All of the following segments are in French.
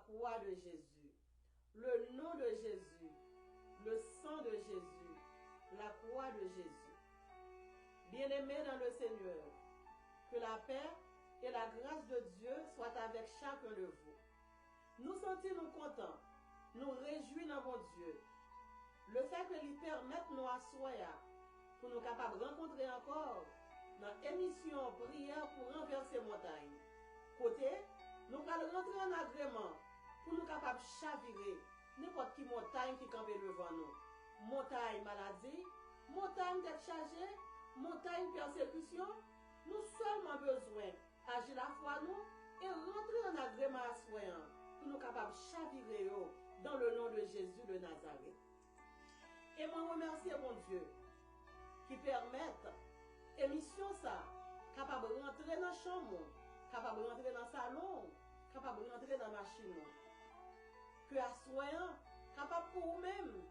croix de Jésus, le nom de Jésus, le sang de Jésus, la croix de Jésus. Bien-aimés dans le Seigneur, que la paix et la grâce de Dieu soient avec chacun de vous. Nous sentons-nous contents, nous réjouissons dans mon Dieu. Le fait que lui permette nous asseoir pour nous capables de rencontrer encore dans l'émission prière pour renverser montagne. Côté, nous allons rentrer en agrément pour nous capables de chavirer n'importe qui montagne qui campe devant nous. Montagne maladie, montagne d'être chargé, montagne persécution. Nous seulement besoin d'agir la foi nous et rentrer en agrément assoyant pour nous capables de chavirer dans le nom de Jésus de Nazareth. Et moi remercie mon Dieu qui permette émission ça capable de rentrer dans la chambre, capable de rentrer dans le salon, capable de rentrer dans la machine. Que assoyant capable pour vous-même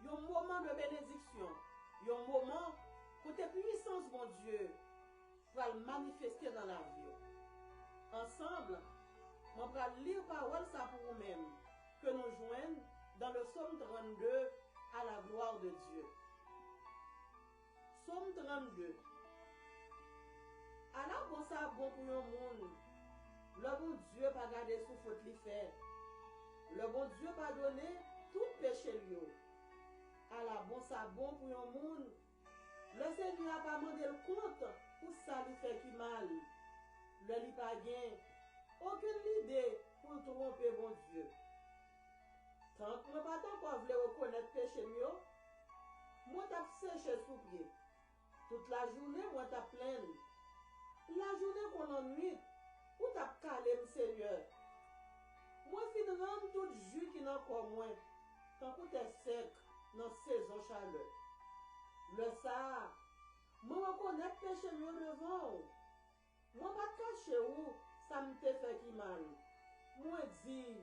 un moment de bénédiction, un moment côté puissance mon Dieu pour le manifester dans la vie. Ensemble, on va lire parole ça pour vous-même que nous joignons dans le psaume 32 à la gloire de Dieu. Psaume 32. Alors bon ça bon pour le monde. Le bon Dieu pas garder sous faute li fait. Le bon Dieu pas donné tout péché lui. Alors bon ça bon pour le monde. Le Seigneur n'a pas demandé le compte pour ça lui fait qui mal. Le li pas gain aucune idée pour tromper bon Dieu. Tant que moi pas encore voulu reconnaître péché mieux, moi t'ai séché sous pied. Toute la journée, moi t'ai pleine. La journée qu'on ennuie, où t'as calé le Seigneur. Moi fin rendre tout jus qui n'a encore moins. Tant que t'es sec dans saison chaleur. Le ça, moi reconnaître péché mieux devant. Moi pas cacher où ça me te fait qui mal. Moi dis,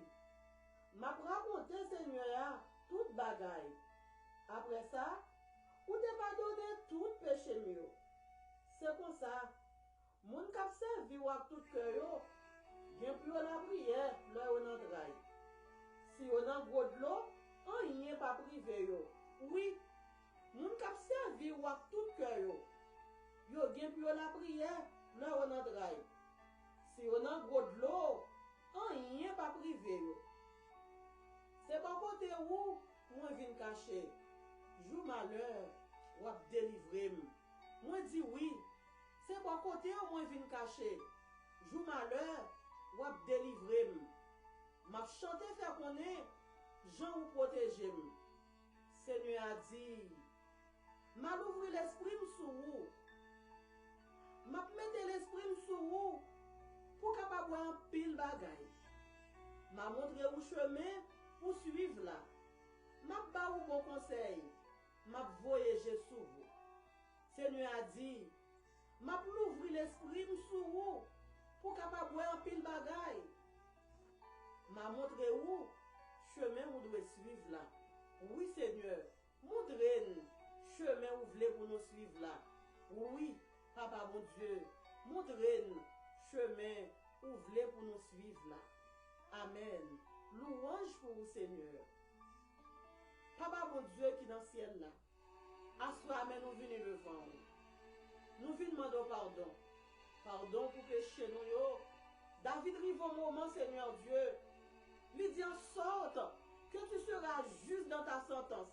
m'a raconté Seigneur toute bagaille. Après ça, ou te pas donné tout péché mieux. C'est comme ça. Moun kap servi wak tout cœur yo, gen plus la prière, là on entraille. Si on a gros de l'eau, on n'y est pas privé yo. Oui, moun kap servi wak tout cœur yo gen plus la prière, là on entraille. Si on a gros de l'eau, on n'y est pas privé yo. C'est pas côté où moi vinn cacher. Jou malheur, wap délivrer. Moi dis oui. C'est pas côté où moi vinn cacher. Jou malheur, wap délivrer. M'a chanté faire connaître, Jean ou protéger. Seigneur a dit, m'a ouvrir l'esprit sous vous. M'a mettre l'esprit sous vous pour capable un pile bagaille. M'a montré où chemin pour suivre là. M'a ba ou bon conseil. M'a voyager sous vous. Seigneur a dit, m'a ouvrir l'esprit sous vous pour capable un pile bagaille. M'a montré où chemin vous devez suivre là. Oui Seigneur, montrez-nous chemin où vous voulez pour nous suivre là. Oui, Papa mon Dieu, montrez-nous chemin où vous voulez pour nous suivre là. Amen. Louange pour vous Seigneur. Papa mon Dieu qui est dans le ciel là. Assois, mais nous venons devant vous. Nous venons demander pardon. Pardon pour pécher nous yo. David arrive au moment, Seigneur Dieu. Il dit en sorte que tu seras juste dans ta sentence.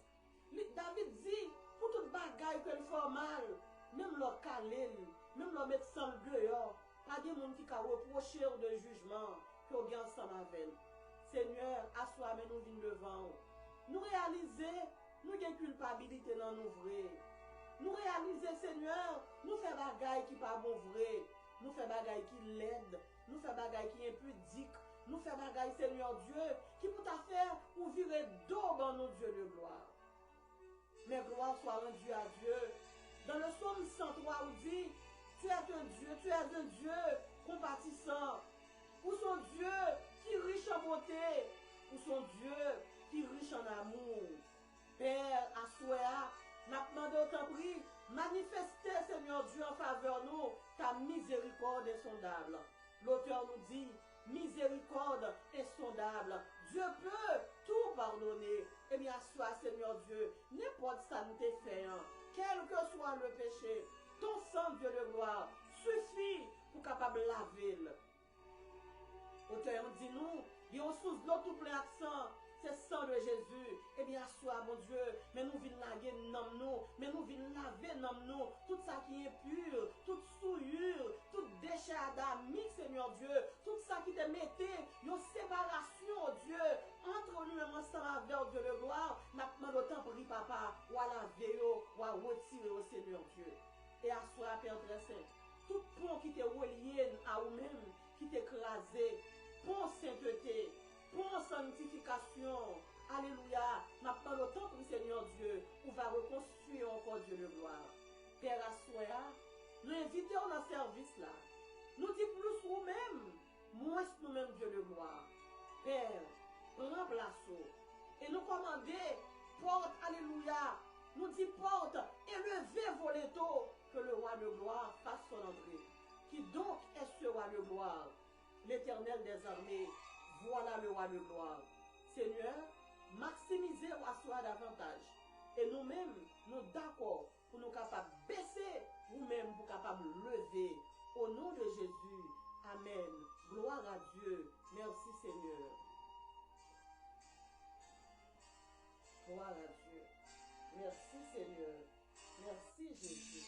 David dit, pour toute bagaille que le fait mal, même le caler, même le mettre sans le dehors, pas de monde qui a reproché de jugement que vous avez ensemble avec. Seigneur, assois, mais nous venons devant vous. Nous réaliser, nous avons culpabilité dans nous vrai. Nous réaliser, Seigneur, nous faisons bagaille qui pas bon vrai. Nous faisons bagaille qui l'aide. Nous faisons bagaille qui impudique. Nous faisons bagaille, Seigneur Dieu, qui peut faire ou virer d'eau dans nos dieux de gloire. Mais gloire soit rendue à Dieu. Dans le psaume 103, on dit, tu es un Dieu compatissant. Ou son Dieu qui est riche en beauté. Ou son Dieu qui est riche en amour. Père, assoya, n'a demandé autant prix, manifester, Seigneur Dieu, en faveur de nous, ta miséricorde insondable. L'auteur nous dit, miséricorde insondable. Dieu peut tout pardonner. Eh bien, sois Seigneur Dieu, n'importe ça nous t'est fait, hein, quel que soit le péché, ton sang, Dieu de gloire, suffit pour capable laver. Auteur, dis-nous, il y a une source de l'eau tout plein accent. C'est sang de Jésus. Eh bien, sois, mon Dieu, mais nous venons laver nom nous, mais nous venons laver nom nous, tout ça qui est pur, toute souillure, tout déchet adamique, Seigneur Dieu, tout ça qui te mettait, une séparation, Dieu, entre nous et ensemble avec Dieu de gloire, n'a pas autant pris, papa, ou à laver, ou à retirer au Seigneur Dieu. Et à soi, Père très saint, tout pont qui te relié à vous-même, qui t'écrasé, pont sainteté, pour sanctification. Alléluia. N'a pas le temps pour Seigneur Dieu. On va reconstruire encore Dieu de gloire. Père Assoya, nous invitons dans ce service là. Nous disons plus nous-mêmes, moins nous-mêmes Dieu de gloire. Père, remplaçons. Et nous commander, porte, alléluia. Nous disons porte, élevez vos létaux, que le roi de gloire fasse son entrée. Qui donc est ce roi de gloire? L'Éternel des armées. Voilà le roi de gloire. Seigneur, maximisez ou asseoir davantage. Et nous-mêmes, nous d'accord pour nous capables de baisser, vous-même pour capables de lever. Au nom de Jésus. Amen. Gloire à Dieu. Merci Seigneur. Gloire à Dieu. Merci Seigneur. Merci Jésus.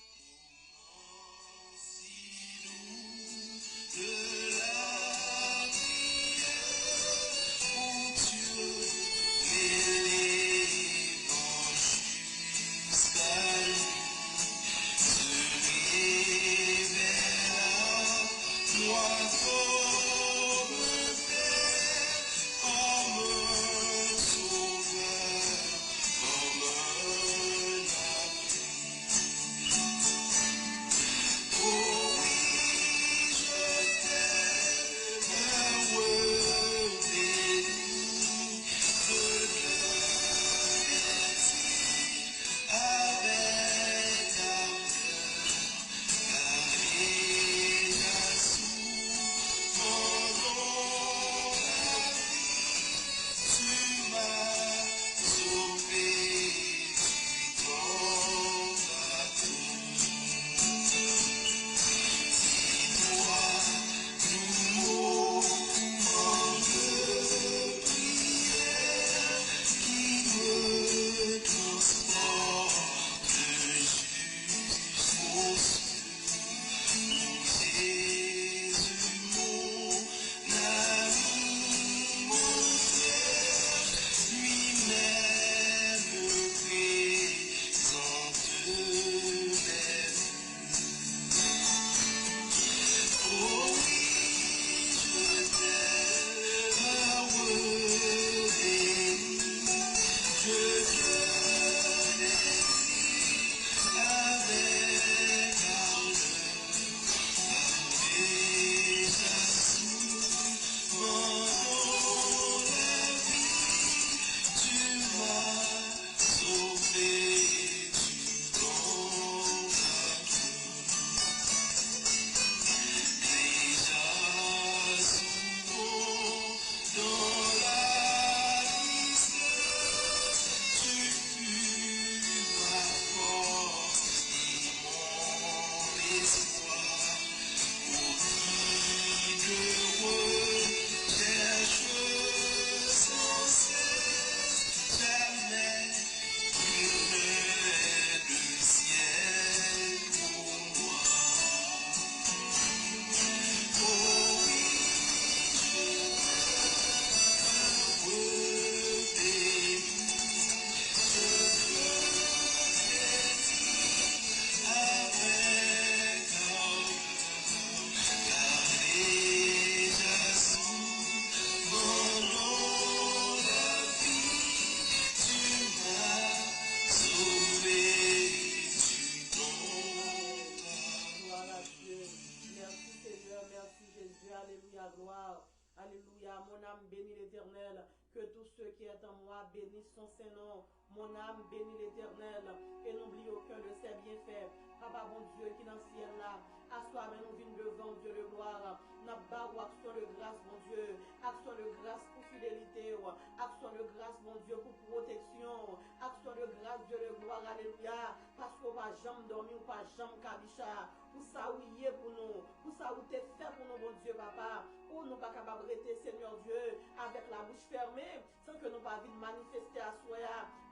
Bénisse son Saint-Nom. Mon âme bénit l'Éternel et n'oublie aucun de ses bienfaits. Papa, bon Dieu, qui est dans le ciel là, Assois, mais nous venons devant Dieu de gloire. Nous avons action de grâce, mon Dieu. Action de grâce pour fidélité. Action de grâce, mon Dieu, pour protection. Action de grâce, Dieu de gloire. Alléluia. Parce qu'on va jamais dormir ou pas jamais cabicha. Pour ça, où il est pour nous. Pour ça, où t'es fait pour nous, mon Dieu, papa. Où nous pas capables de rester, Seigneur Dieu, avec la bouche fermée, sans que nous pas vite manifester à soi.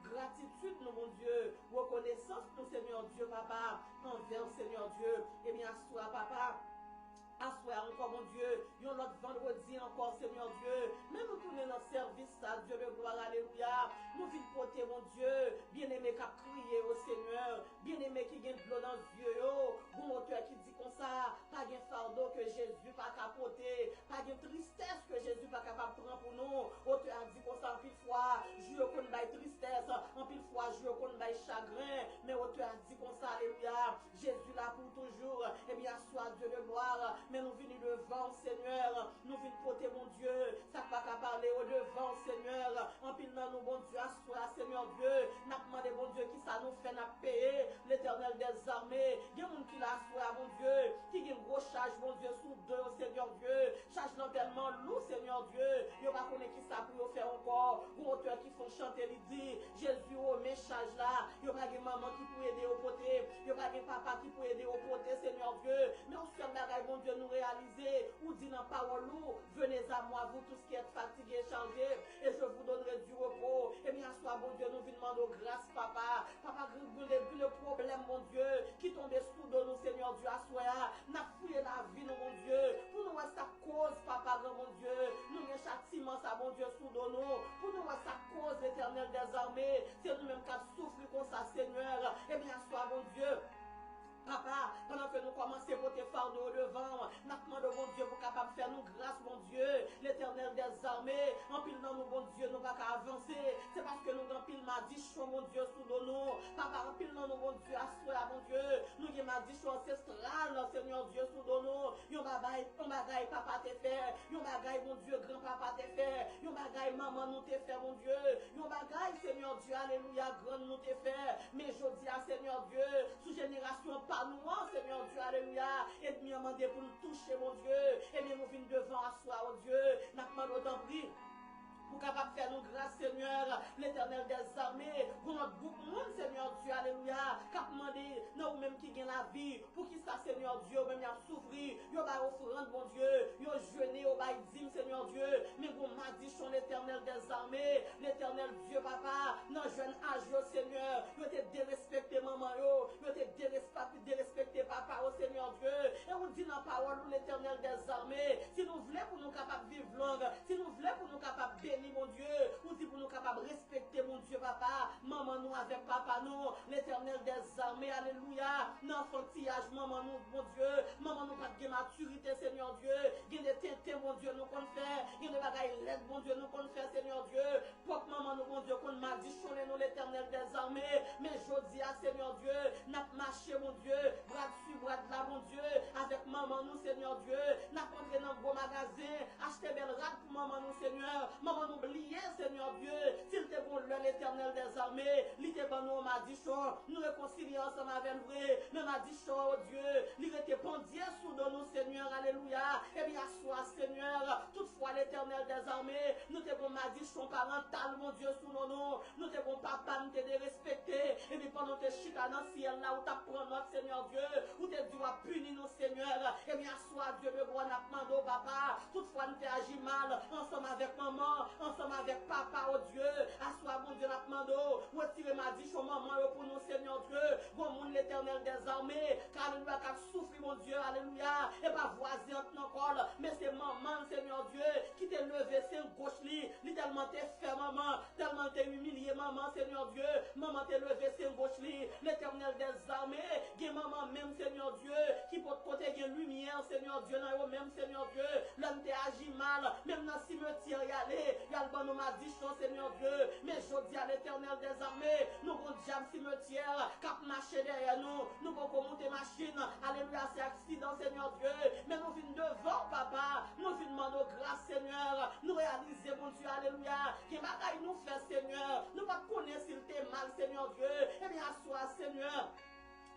Gratitude, nous, mon Dieu. Reconnaissance, nous, Seigneur Dieu, papa. Envers, Seigneur Dieu. Eh bien, à papa. Assoir encore, mon Dieu, yon l'autre vendredi encore, Seigneur Dieu. Même nous tourner dans le service, ça, Dieu de gloire, alléluia. Nous vite porter, mon Dieu, bien-aimé qui a crié au Seigneur, bien-aimé qui gagne de l'eau dans les yeux, bon auteur qui dit comme ça, pas de fardeau que Jésus pas capoter, pas de tristesse que Jésus pas capable de prendre pour nous. Auteur a dit comme ça en pile fois, je qu'on baille tristesse, en pile fois, je qu'on baille chagrin, mais auteur a dit comme ça, alléluia. Jésus là pour toujours, et bien, soit Dieu de gloire. Mais nous venons devant, Seigneur. Nous venons porter, mon Dieu. Ça ne va pas parler au devant, Seigneur. En pilant nous, bon Dieu, assoir, Seigneur Dieu. N'a demandé, bon Dieu, qui ça nous fait, n'a payé l'Éternel des armées. Il y a des gens qui l'a assoir, mon Dieu. Qui a une grosse charge, mon Dieu, sous deux, Seigneur Dieu. Charge tellement lourd, Seigneur Dieu. Il y a pas qui ça pour faire encore. Ou auteur qui font chanter, il dit, Jésus, oh, mes charges là. Il y a pas de maman qui peut aider au poté. Il y a pas de papa qui peut aider au poté, Seigneur Dieu. Mais on se fait, mon Dieu, nous réaliser, ou dit dans parole, venez à moi, vous tous qui êtes fatigués, chargés, et je vous donnerai du repos. Et bien, soit, bon Dieu, nous vous demandons grâce, papa. Papa, le problème, mon Dieu, qui tombe sous de nous, Seigneur Dieu, à soi, n'a fouillé la vie, nous, mon Dieu, pour nous, sa cause, papa, mon Dieu, nous, y a châtiment, ça, mon Dieu, sous de nous, pour nous, sa cause, l'Éternel des armées, c'est nous-mêmes qui souffrons comme ça, Seigneur. Et bien, soit, mon Dieu, papa, pendant que nous commençons à voter fardeau devant, nous demandons, bon Dieu, pour capable faire nous grâce, mon Dieu, l'Éternel des armées, en pile dans nous, bon Dieu, nous ne pouvons pas avancer. C'est parce que nous, en pile, m'a dit, mon Dieu, sous nous. Papa, en pile dans nous, bon Dieu, assois, mon Dieu, nous avons m'a dit, ancestral, Seigneur Dieu, sous nous. Yon bagaille, papa t'es fait. Yon bagaille, mon Dieu, grand-papa t'es fait. Yon bagaille, maman nous t'es fait, mon Dieu. Yon bagaille, Seigneur Dieu, alléluia, grand nous t'es fait. Mais je dis à Seigneur Dieu, sous génération, nous, Seigneur Dieu, alléluia, et de m'y demander pour nous toucher, mon Dieu, et bien nous venons devant à soi, oh Dieu, n'a pas autant pris. Pour capable faire nous grâce, Seigneur, l'Éternel des armées, pour notre groupe monde, Seigneur Dieu, alléluia, cap demandé, non, même qui gagne la vie, pour qui ça, Seigneur Dieu, même y a souffrir, yo ba offrande, mon Dieu, yo jeûné, yo ba dîme, Seigneur Dieu, mais vous m'a dit, son l'Éternel des armées, l'Éternel Dieu, papa, non, jeune âge, yo, Seigneur, yo te dérespecté, maman, yo te dérespecté, papa, oh, Seigneur Dieu, et on dit dans la parole, l'Éternel des armées, si nous voulons pour nous capables de vivre longue, si nous voulons pour nous capables de mon Dieu, ou si pour nous capables de respecter mon Dieu, papa, maman nous avec papa nous, l'Éternel des armées, alléluia, l'enfantillage, maman nous, mon Dieu, maman nous pas de maturité, Seigneur Dieu, il y a des tétés, mon Dieu, nous qu'on fait, il y a des bagailles l'aide, mon Dieu, nous qu'on fait, Seigneur Dieu, pour maman nous, mon Dieu, qu'on m'a dit, nous, l'Éternel des armées, mais je dis à Seigneur Dieu, n'a marché, mon Dieu, bras dessus, bras de là, mon Dieu, avec maman nous, Seigneur Dieu, n'a entré dans un beau magasin, acheter belle rate pour maman nous, Seigneur, maman oublier, Seigneur Dieu, s'il te bon l'Éternel des armées, il te bon nous, m'a dit, nous réconcilions ensemble avec vrai, mais m'a dit, oh Dieu, il était pendier sous de nous, Seigneur, alléluia, et bien, sois, Seigneur, toutefois l'Éternel des armées, nous te bon, m'a dit, parental, mon Dieu, sous nos noms, nous te bon, papa, nous te respecter, et puis pendant tes chita dans le ciel, là où t'apprends notre Seigneur Dieu, où t'es dû à punir nos Seigneur, et bien, sois, Dieu, le bon, n'a papa, toutefois, nous t'es agi mal, ensemble avec maman, ensemble avec papa, oh Dieu, assois, mon Dieu, l'apmando, retirez ma dit, maman, pour nous, Seigneur Dieu, bon monde, l'Éternel des armées, car nous avons souffrir, mon Dieu, alléluia, et pas voisin encore, mais c'est maman, Seigneur Dieu, qui t'a levé, c'est gauche, tellement t'es fait, maman, tellement t'es humilié, maman, Seigneur Dieu, maman t'es levé, c'est gauche, l'Éternel des armées, qui maman, même, Seigneur Dieu, qui peut côté qui lumière, Seigneur Dieu, dans eux même, Seigneur Dieu, l'homme t'es agi mal, même dans le cimetière, y aller, y a le bon, nous m'a dit, Seigneur Dieu, mais je dis à l'Éternel des armées, nous avons diable cimetière, cap marché derrière nous, nous pouvons monter machine, alléluia, c'est accident, Seigneur Dieu, mais nous venons devant, papa, nous venons demander grâce, Seigneur, nous réaliser, mon Dieu, alléluia, qui bagaille nous fait, Seigneur, nous pas connaître s'il t'est mal, Seigneur Dieu, et bien, assois, Seigneur.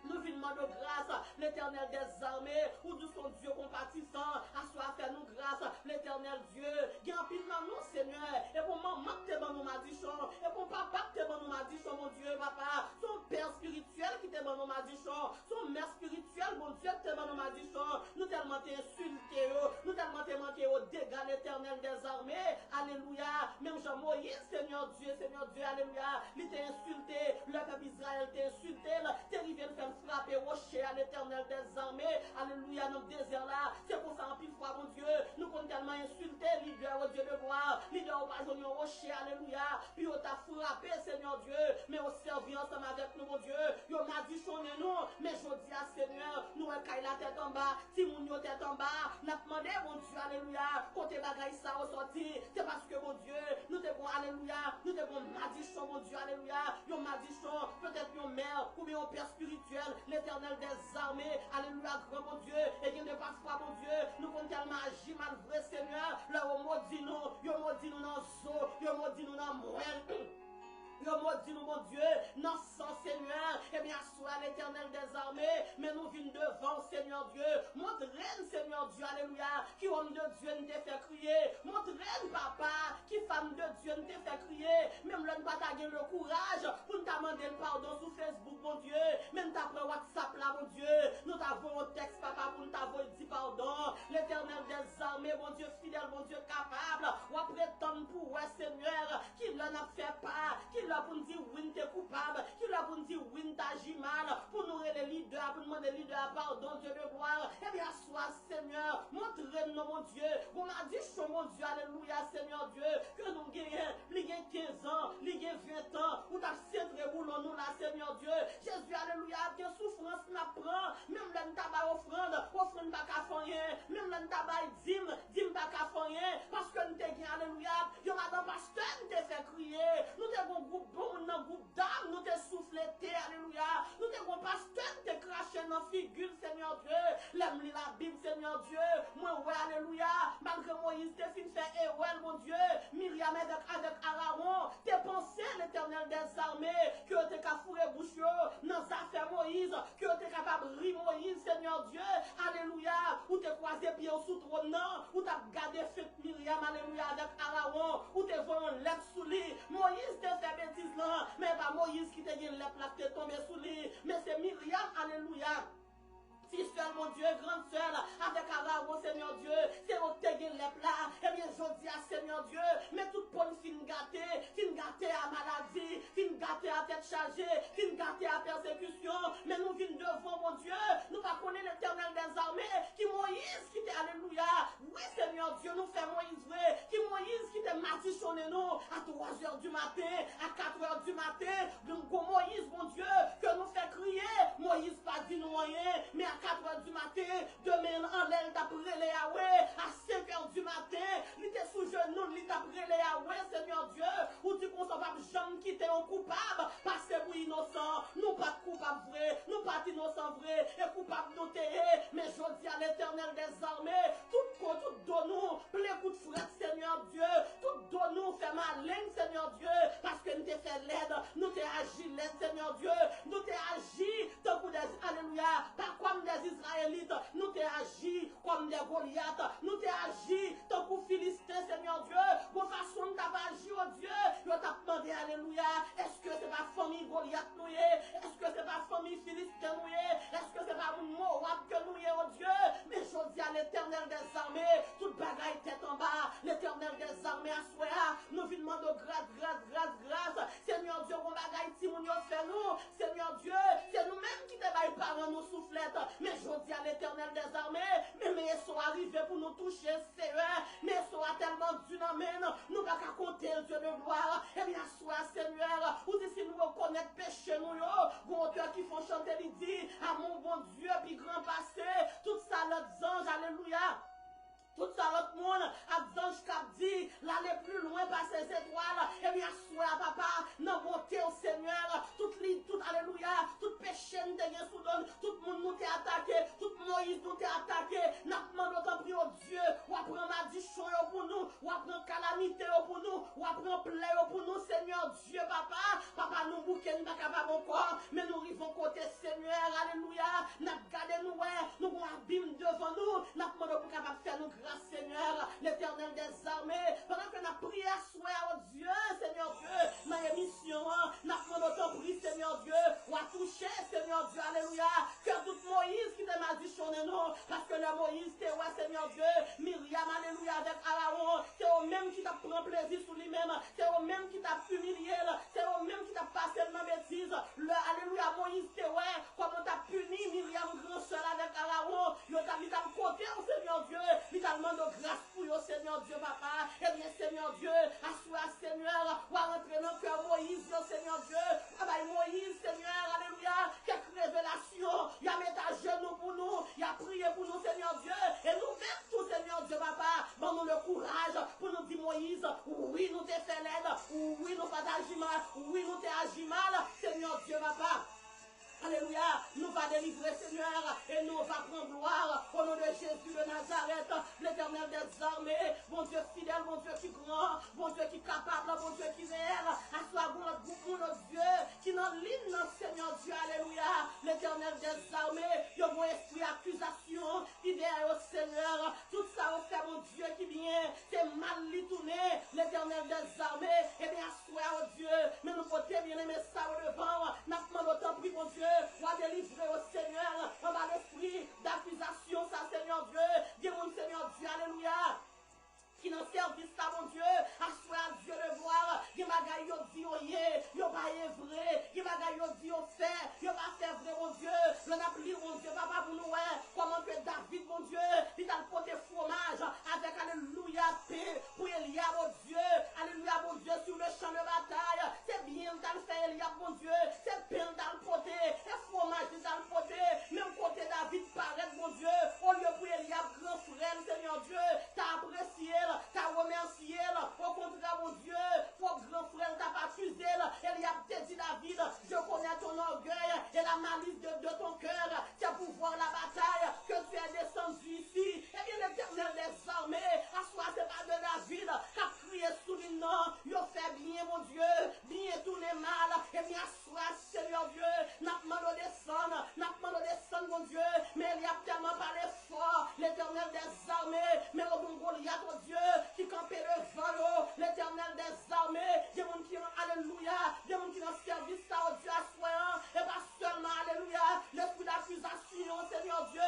Nous venons de grâce, l'Éternel des armées, ou nous son Dieu compatissant, à soi faire nous grâce, l'Éternel Dieu, qui en pile dans nous, Seigneur, et pour maman qui te dans nous madichons, et pour papa qui te dans nous madichons, mon Dieu, papa, son père spirituel qui te dans nous madichons, son mère spirituelle, mon Dieu, qui te dans nous madichons, nous tellement t'insulté, nous tellement t'es manqué au dégât, l'Éternel des armées, alléluia, même Jean-Moïse, Seigneur Dieu, alléluia, il t'a insulté, le peuple Israël t'a insulté, t'es arrivé de faire frapper rocher à l'Éternel des armées, alléluia, dans le désert là, c'est pour ça en pile fois, mon Dieu, nous comptons tellement insulté, leader, au Dieu de gloire, leader, au pas au rocher, alléluia, puis on t'a frappé, Seigneur Dieu, mais on servi ensemble avec nous, mon Dieu, on m'a dit sonner nous, mais je dis à Seigneur, nous on caille la tête en bas, si mon yo tête en bas, n'a demandé, mon Dieu, alléluia, côté bagaille ça au sorti, c'est parce que, mon Dieu, nous te bon, alléluia, nous te bon, madichon, mon Dieu, alléluia, yon madichon, peut-être yon mère, ou bien yon père spirituel, l'Éternel des armées, alléluia, grand mon Dieu, et qui ne passe pas, mon Dieu, nous comptons tellement agir, mal vrai Seigneur, là on maudit nous, yon maudit nous dans le zoo, yon maudit nous dans le moelle. Yo maudit nous, mon Dieu, non sans Seigneur, et bien soit l'Éternel des armées, mais nous venons devant, Seigneur Dieu, montre Seigneur Dieu, alléluia, qui homme de Dieu ne t'a fait crier, montre papa, qui femme de Dieu ne t'a fait crier, même l'on pas taguer le courage, pour nous demander le pardon sur Facebook, mon Dieu, même t'as pris WhatsApp là, mon Dieu, nous t'avons un texte, papa, pour nous t'avoir dit pardon, l'Éternel des armées, mon Dieu fidèle, mon Dieu capable, ou après tant pour ouais, Seigneur, qui l'en a fait pas, qui l'a pour nous dire oui, t'es coupable, qui l'a pour nous dire oui, t'agis mal, pour nous les leaders, pour nous demander leader, pardon, Dieu de gloire, eh bien, sois Seigneur, montre-nous, mon Dieu, vous m'a dit, mon Dieu, alléluia, Seigneur Dieu, que nous gagnons, il y a 15 ans, il y a 20 ans, où t'as centré boulot nous là, Seigneur Dieu, Jésus, alléluia, que souffrance n'apprend, même le tabac offrande pas qu'à faire, même le tabac dîme pas qu'à faire, parce que nous t'es alléluia, yo madame pasteur, nous t'es fait crier, nous t'es bon groupe bon, nous groupe d'âme, nous t'es soufflé, alléluia, nous t'es bon pasteur, nous t'es craché dans figure, Seigneur Dieu, l'aime la Bible, Seigneur Dieu, moi, ouais, alléluia, malgré Moïse, t'es fin fait, et ouais, mon Dieu, Myriam avec Aaron, t'es pensé, l'Éternel des armées, que t'es qu'à fourrer bouche, dans sa affaire Moïse, que t'es capable de rire Moïse, Seigneur Dieu, alléluia, ou t'es croisé pied sous trône, ou t'as gardé fait Myriam, alléluia, avec Aaron, ou t'es voyé un lèvre sous lui, Moïse t'a fait bêtise là, mais pas Moïse qui t'a dit une lèvre là, qui t'est tombé sous lui, mais c'est Myriam, alléluia. Fils seul, mon Dieu, grande sœur, avec Aaron, Seigneur Dieu, c'est au tégué lèvre là, et bien je dis à Seigneur Dieu, mais toute bonne fin gâtée à maladie, fin gâtée à tête chargée, fin gâtée à persécution, mais nous venons devant, mon Dieu, nous pas connaître l'Éternel des armées, qui Moïse, qui t'est, alléluia, oui Seigneur Dieu, nous fait Moïse vrai, qui Moïse, qui t'est matichonné nous, à 3 heures du matin, à 4 heures du matin, donc Moïse, mon Dieu, que nous fait crier, Moïse pas dit nous rien, mais à 4 heures du matin, demain en l'air, t'as brûlé Yahweh, à 5 heures du matin, il était sous genou, il t'a brûlé Yahweh, Seigneur Dieu, ou tu qu'on pas jamais quitter un coupable, parce que pour innocent, nous pas coupables vrai, nous pas innocents vrai, et coupables nous t'ayez, mais je dis à l'Éternel des armées, tout donne-nous, plein coup de fret, Seigneur Dieu, tout donne-nous, fait malin, Seigneur Dieu, parce que nous t'ai fait l'aide, nous t'ai agi l'aide, Seigneur Dieu, nous t'ai agi, tant que des, alléluia, pas comme des Israélites, nous t'ai agi comme des Goliaths, nous t'ai agi, tant que Philistins, Seigneur Dieu, de façon t'as agi, oh Dieu, je t'ai demandé, alléluia, est-ce que c'est pas famille Goliath nous y est, est-ce que c'est pas famille Philistin nous y est, est-ce que c'est pas Moab que nous y est, oh Dieu, mais je dis à l'Éternel des armées, toute bagaille tête en bas, l'Éternel des armées à soi, nous venons demander grâce, Seigneur Dieu, on bagaille si nous fait nous, Seigneur Dieu, c'est nous-mêmes qui te baillons par nos soufflettes, mais je dis à l'Éternel des armées, mais ils sont arrivés pour nous toucher, Seigneur, mais ils sont tellement dynamiques, nous pas qu'à compter le Dieu de gloire, et bien soit Seigneur, ou si nous reconnaître péché nous, bon auteur qui font chanter, il dit, à mon bon Dieu, puis grand passé, tout ça, l'autre ange, alléluia. Tout ça, l'autre monde, à ange qui dit, l'aller plus loin par ces étoiles, et bien, soit, papa, non, bonté au Seigneur, tout, alléluia, tout péché nous t'es sous donne, tout le monde nous t'est attaqué, tout Moïse nous t'est attaqué, n'a demandé autant pris au Dieu, ou après, on m'a dit, affliction pour nous, ou prend calamité pour nous, ou prend plaie pour nous, Seigneur Dieu, papa. Papa, nous bouquons, nous pas capable encore, mais nous arrivons côté Seigneur, alléluia. Nous gardons nous, nous avons un abîme devant nous, nous demandons pour capable faire nous grâce, Seigneur, l'Éternel des armées. Pendant que nous prions à soi, oh Dieu, Seigneur Dieu, dans l'émission, nous demandons ton prix, Seigneur Dieu, ou à toucher, Seigneur Dieu, alléluia. Que tout Moïse qui t'a malditionné, non, parce que le Moïse, c'est ouais, Seigneur Dieu, Myriam, alléluia, avec Aaron, c'est au même qui t'a pris plaisir sur lui-même, c'est au même qui t'a humilié, c'est au même qui t'a passé le bêtise. Le alléluia, Moïse, c'est ouais, comment t'as puni Myriam, grand seul avec Aaron, il t'a mis à côté, oh Seigneur Dieu, il t'a demandé grâce pour yo, Seigneur Dieu, papa, et bien, Seigneur Dieu, assure, Seigneur, ou à rentrer dans le cœur Moïse, Seigneur Dieu, Moïse, Seigneur, alléluia, quelques révélations, il a mis à genoux pour nous, il a prié pour nous, Seigneur Dieu, et nous-mêmes, tout, Seigneur Dieu, papa, donne-nous le courage pour nous dire, Moïse, oui, nous t'ai fait l'aide, oui, nous pas agi mal, oui, nous t'ai agi mal, Seigneur Dieu, papa. Alléluia, nous va délivrer, Seigneur, et nous va prendre gloire au nom de Jésus de Nazareth, l'Éternel des armées, bon Dieu fidèle, bon Dieu qui grand, bon Dieu qui capable, bon Dieu qui réel, assois notre groupe, notre Dieu, qui n'en ligne, Seigneur Dieu, alléluia, l'Éternel des armées, il y a mon esprit d'accusation, qui vient au Seigneur, tout ça au fait, mon Dieu qui vient, c'est mal lui tourné, l'Éternel des armées, et bien assois au Dieu, mais nous pouvons bien aimer ça au devant, n'a pas autant pris, mon Dieu, ou à délivrer au Seigneur, on va l'esprit d'accusation, ça, Seigneur Dieu, dis mon Seigneur Dieu, alléluia. Qui n'en service ça, mon Dieu, assois à Dieu de voir, qui m'a gagné, dit, oh yeah, yo pas vrai, qui m'a gagné, dit, oh fait, yo pas fait vrai, mon Dieu, l'on a pris, mon Dieu, papa, pour nous, comment que David, mon Dieu, il a porté fromage, avec, alléluia, paix, pour Eliab, mon Dieu, alléluia, mon Dieu, sur le champ de bataille, c'est bien, dans le fait, Eliab, mon Dieu, c'est bien dans le côté, et fromage dans le côté, même côté David paraît, mon Dieu, au lieu pour Eliab, grand frère, Seigneur Dieu, t'as apprécié, t'as remercié, au contraire, mon Dieu, pour grand frère, t'as pas accusé, il a peut-être dit David, je connais ton orgueil et la malice de ton cœur, c'est pour voir la bataille que tu es descendu ici, et bien l'Éternel des armées, à soi, c'est pas de David, qui a crié sous le nom, il fait bien, mon Dieu, bien tourner mal, et bien à soi, Seigneur Dieu, n'a pas descendre, mon Dieu, mais il y a tellement parlé fort, l'Éternel des armées, mais au bon Goliath, mon Dieu, qui campait devant l'Éternel des armées, des gens qui ont, alléluia, des gens qui ont service ça au Dieu à soi, et pas seulement, alléluia, l'esprit d'accusation, Seigneur Dieu,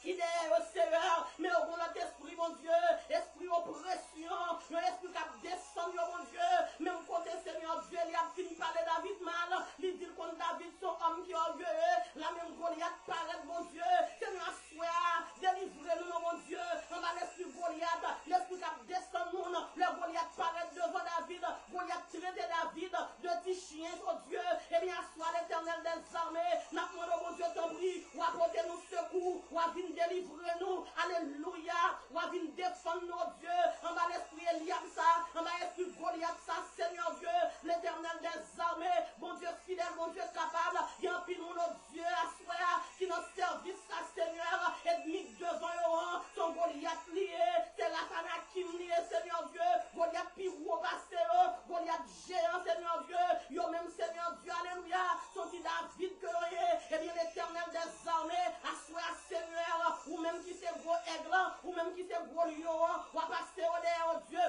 qui est au Seigneur, mais au bon esprit, mon Dieu, esprit oppression, l'esprit qui descend, mon Dieu, même côté Seigneur Dieu, il a fini par parler David mal, il dit contre David, son homme qui est orgueilleux, la même Goliath paraît, mon Dieu, Seigneur, sois, délivrez-nous, mon Dieu, on va l'esprit Goliath, l'esprit qui descend, le Goliath paraît devant David, Goliath traite David de petit chien, mon Dieu, et bien, soit l'Éternel des armées, n'a pas mon Dieu, ton prix, ou apporter nous secours, ou à venir délivrer-nous, alléluia, ou à venir défendre nos dieux, on va l'esprit Eliab ça, on va l'esprit Goliath ça, Seigneur Dieu, l'Éternel des armées, mon Dieu fidèle, mon Dieu capable, il y a un pile nos dieux à soi, qui nous service ça, Seigneur, et mis devant eux, son Goliath lié, c'est la Tanakim lié, Seigneur Dieu, Goliath pirou passé, Goliath géant, Seigneur Dieu, yo même Seigneur Dieu, alléluia, son petit David que l'on est, et bien l'Éternel des armées, à soi, Seigneur, ou même qui c'est gros aigle, ou même qui c'est gros lion, ou à passer au Dieu.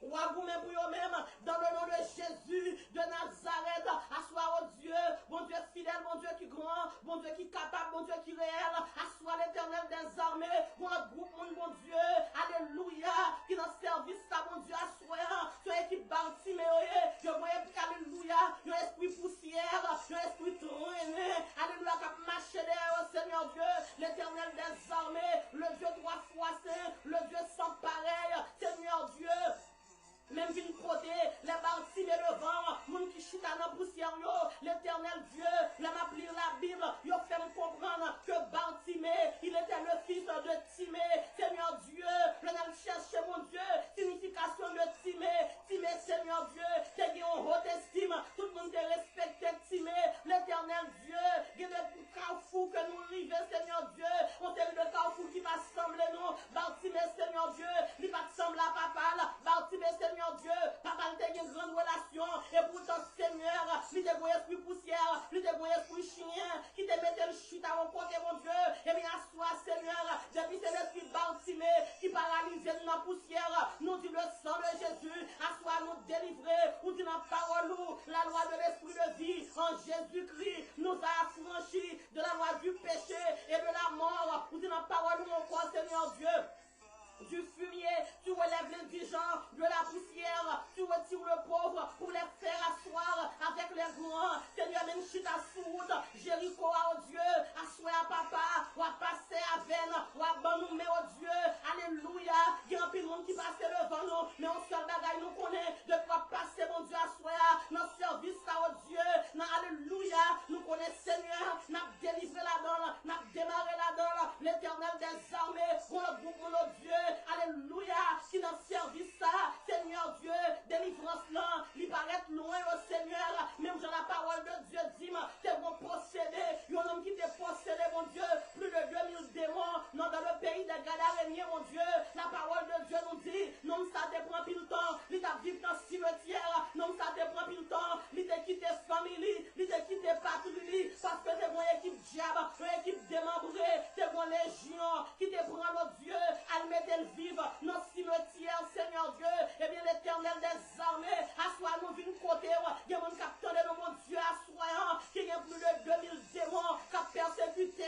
Ou à vous-même pour vous-même, dans le nom de Jésus de Nazareth, assois au Dieu, bon Dieu fidèle, bon Dieu qui grand, bon Dieu qui capable, bon Dieu qui réel, assois l'Éternel des armées, bon groupe, mon Dieu, alléluia, qui dans service, ça, mon Dieu, assois, soyez qui bâtit, mais je voyais, alléluia, un esprit poussière, un esprit traîné, alléluia, qui marche derrière, Seigneur Dieu, l'Éternel des armées, le Dieu trois fois saint, le Dieu sans pareil, Seigneur Dieu. Même vin côté, les bâtiments devant, moun qui chita dans poussière, l'Éternel Dieu, l'homme a lire la Bible, yo fait me comprendre que Bartimée, il était le fils de Timée, Seigneur Dieu, l'homme a cherché mon Dieu. esprit poussière, li te bon esprit chien, qui te mette le chute à mon côté, mon Dieu. Et bien, assois, Seigneur, depuis cet esprit Bartimée qui paralyse dans la poussière, nous dit le sang de Jésus, assois nous délivrer, ou dit dans la parole, la loi de l'esprit de vie en Jésus-Christ nous a affranchis de la loi du péché et de la mort, ou dit dans la parole, mon corps, Seigneur Dieu. Du fumier, tu relèves l'indigent de la poussière, tu retires le pauvre pour les faire asseoir avec les grands. Seigneur, même si ta soute, Jéricho, oh Dieu, assoir à papa, ou à passer à veine, ou à banoumer, oh Dieu, alléluia. Il y a un peu de monde qui passe devant nous, mais on seul bagaille nous connaît, de quoi passer, mon Dieu, asseoir, dans le service, oh Dieu, alléluia, nous connaissons, Seigneur, nous avons délivré là-dedans, nous avons démarré là-dedans, l'éternel des armées, pour le groupe, mon Dieu. Alléluia, qui dans le service ça, Seigneur Dieu, délivrance là, il paraît loin au Seigneur, même dans la parole de Dieu dit, c'est bon posséder, il y a un homme qui t'a possédé, mon Dieu, plus de 2000 démons, non, dans le pays des Gadaréniens, mon Dieu, la parole de Dieu nous dit, non, ça te prend plus le temps, il t'a vécu dans le cimetière, non, ça te prend plus le temps, il t'a quitté famille, il t'a quitté patrie, parce que c'est une équipe diable, une équipe démembrée, c'est une légion qui te prend, notre Dieu, à mettre le vivre dans le cimetière, Seigneur Dieu, et bien l'éternel des armées, assois-nous d'une côté, il y a mon capitaine de mon Dieu, assoyant, qui y a plus de 2000 démons qui ont persécuté,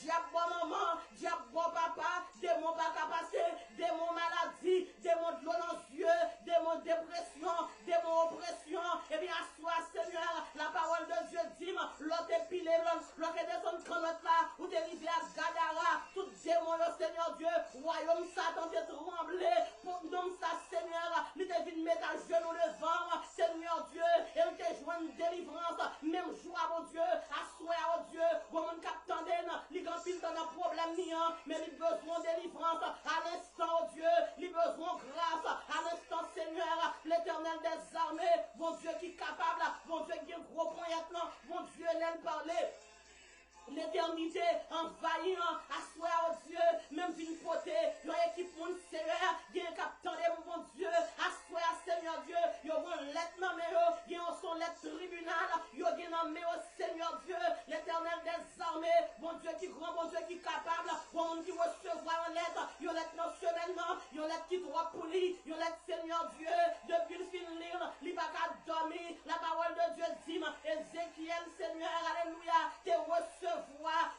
diable maman, diable papa, démons pas capacité, démons maladie, démons de l'eau dans les yeux, démons dépression, démons oppression, et bien assois, Seigneur, la parole de Dieu dit, l'autre épilé, l'autre descend quand l'autre là, ou dérivé à Gadara, tout démon, Seigneur Dieu, royaume Satan t'est tremblé, pour nous ça Seigneur, il te vient mettre à genoux devant, Seigneur Dieu, et il te joint une délivrance, même jour à mon Dieu, assois à mon Dieu, bon mon capitaine, il grand pile dans un problème niant, mais il besoin de délivrance, à l'instant oh Dieu, il besoin de grâce, à l'instant Seigneur, l'éternel des armées, bon Dieu qui est capable, bon Dieu qui est gros point maintenant, bon Dieu l'aime parler. L'éternité envahissant, assoir au Dieu, même d'une côté, il y a une équipe monde sévère, il y a un capitaine de mon Dieu, assoir Seigneur Dieu, il y a une lettre nommée, il y a son lettre tribunal, il y a un nommé au Seigneur Dieu, l'éternel des armées, bon Dieu qui grand, bon Dieu qui est capable, bon monde qui recevra une lettre, il y a une lettre non semaine, il y a une lettre qui doit polir, il y a une lettre Seigneur Dieu, depuis le fin de lire, il n'y a pas qu'à dormir, la parole de Dieu dit, Ézéchiel Seigneur, alléluia, te recevoir,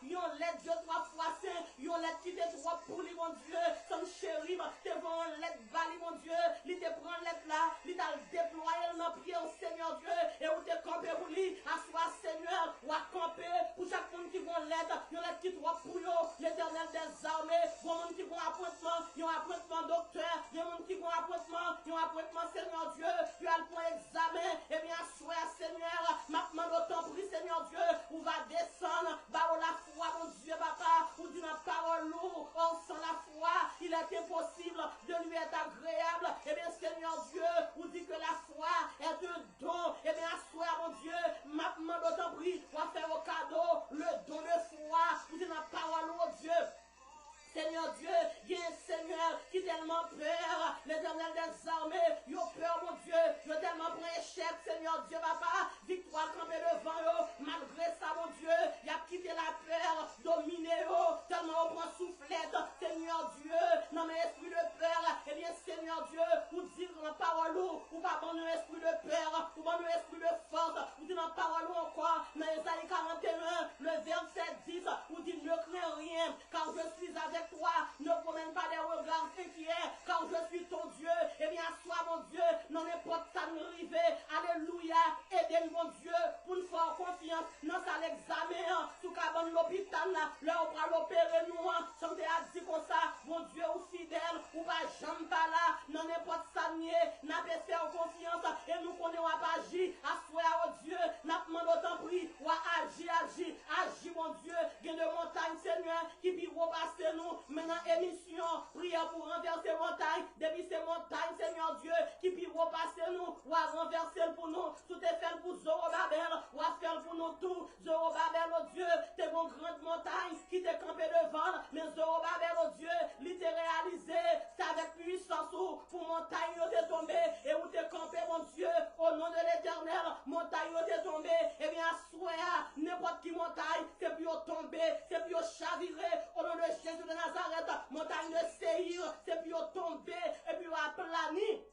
yon lettre de 3 fois saint, yon lettre qui te droit pour lui, mon Dieu, son chéri, te vend lettre bali, mon Dieu, il te prend lettre là, il t'a déployé dans prière, Seigneur Dieu, et où te campé pour lui, assois, Seigneur, ou à camper, pour chaque monde qui vend lettre, yon lettre qui droit pour lui, l'éternel des armées, bon monde qui vont appointement, yon appointement docteur, yon monde qui vont appointement, yon appointement, Seigneur Dieu, tu as le point examen, et bien, assois, Seigneur, maintenant, autant prie, Seigneur Dieu, où va descendre, bah, la foi, mon Dieu, papa, ou dit la parole lourde, on sans la foi, il est impossible de lui être agréable. Eh bien, Seigneur Dieu, ou dit que la foi est un don. Eh bien, assoir, mon Dieu, maintenant, d'autant prie, on va faire au cadeau le don de foi, ou dit la parole, oh Dieu. Seigneur Dieu, il y a un Seigneur qui est tellement peur, l'éternel des armées, il a peur, mon Dieu, il a tellement pris échec, Seigneur Dieu, papa, victoire campée devant eux, malgré ça, mon Dieu, il a quitté la peur, dominé eux, tellement on prend soufflette, Seigneur Dieu, non mais esprit de peur, eh bien, Seigneur Dieu, ou dire en parole, ou pas bon un esprit de peur, ou bon un esprit de force, ou dire en parole encore, dans Isaïe 41, le verset 10, ou dit ne crains rien, car je suis avec toi, ne promène pas des regards inquiets, car je suis ton Dieu, et bien sois mon Dieu, non n'importe ça nous arrive, alléluia, aidez mon Dieu, pour nous faire confiance, dans ça l'examen, sous cabane l'hôpital là, là on va l'opérer nous, santé a dit comme ça, mon Dieu ou fidèle, ou pas jamais pas là, non n'importe ça nier, n'a pas fait confiance, et nous connaissons pas agir, assoir au Dieu, n'a pas autant pris, ou agir mon Dieu, il y a de montagnes Seigneur, qui puis repasser nous, maintenant émission, prière pour renverser montagne, depuis ces montagnes, Seigneur Dieu, qui puis repasser nous, ou à renverser pour nous, tout est fait pour Zorobabel, ou à faire pour nous tout, Zorobabel, oh Dieu, t'es mon grande montagne, qui t'est campé devant, mais Zorobabel, oh Dieu, il t'est réalisé, c'est avec puissance pour montagne, où t'es tombé, et où t'es campé, mon Dieu, au nom de l'éternel, montagne, où t'es tombé, et tomber, c'est puis chavirer au nom de Jésus de Nazareth, montagne de Séhir, c'est puis tomber et puis aplani.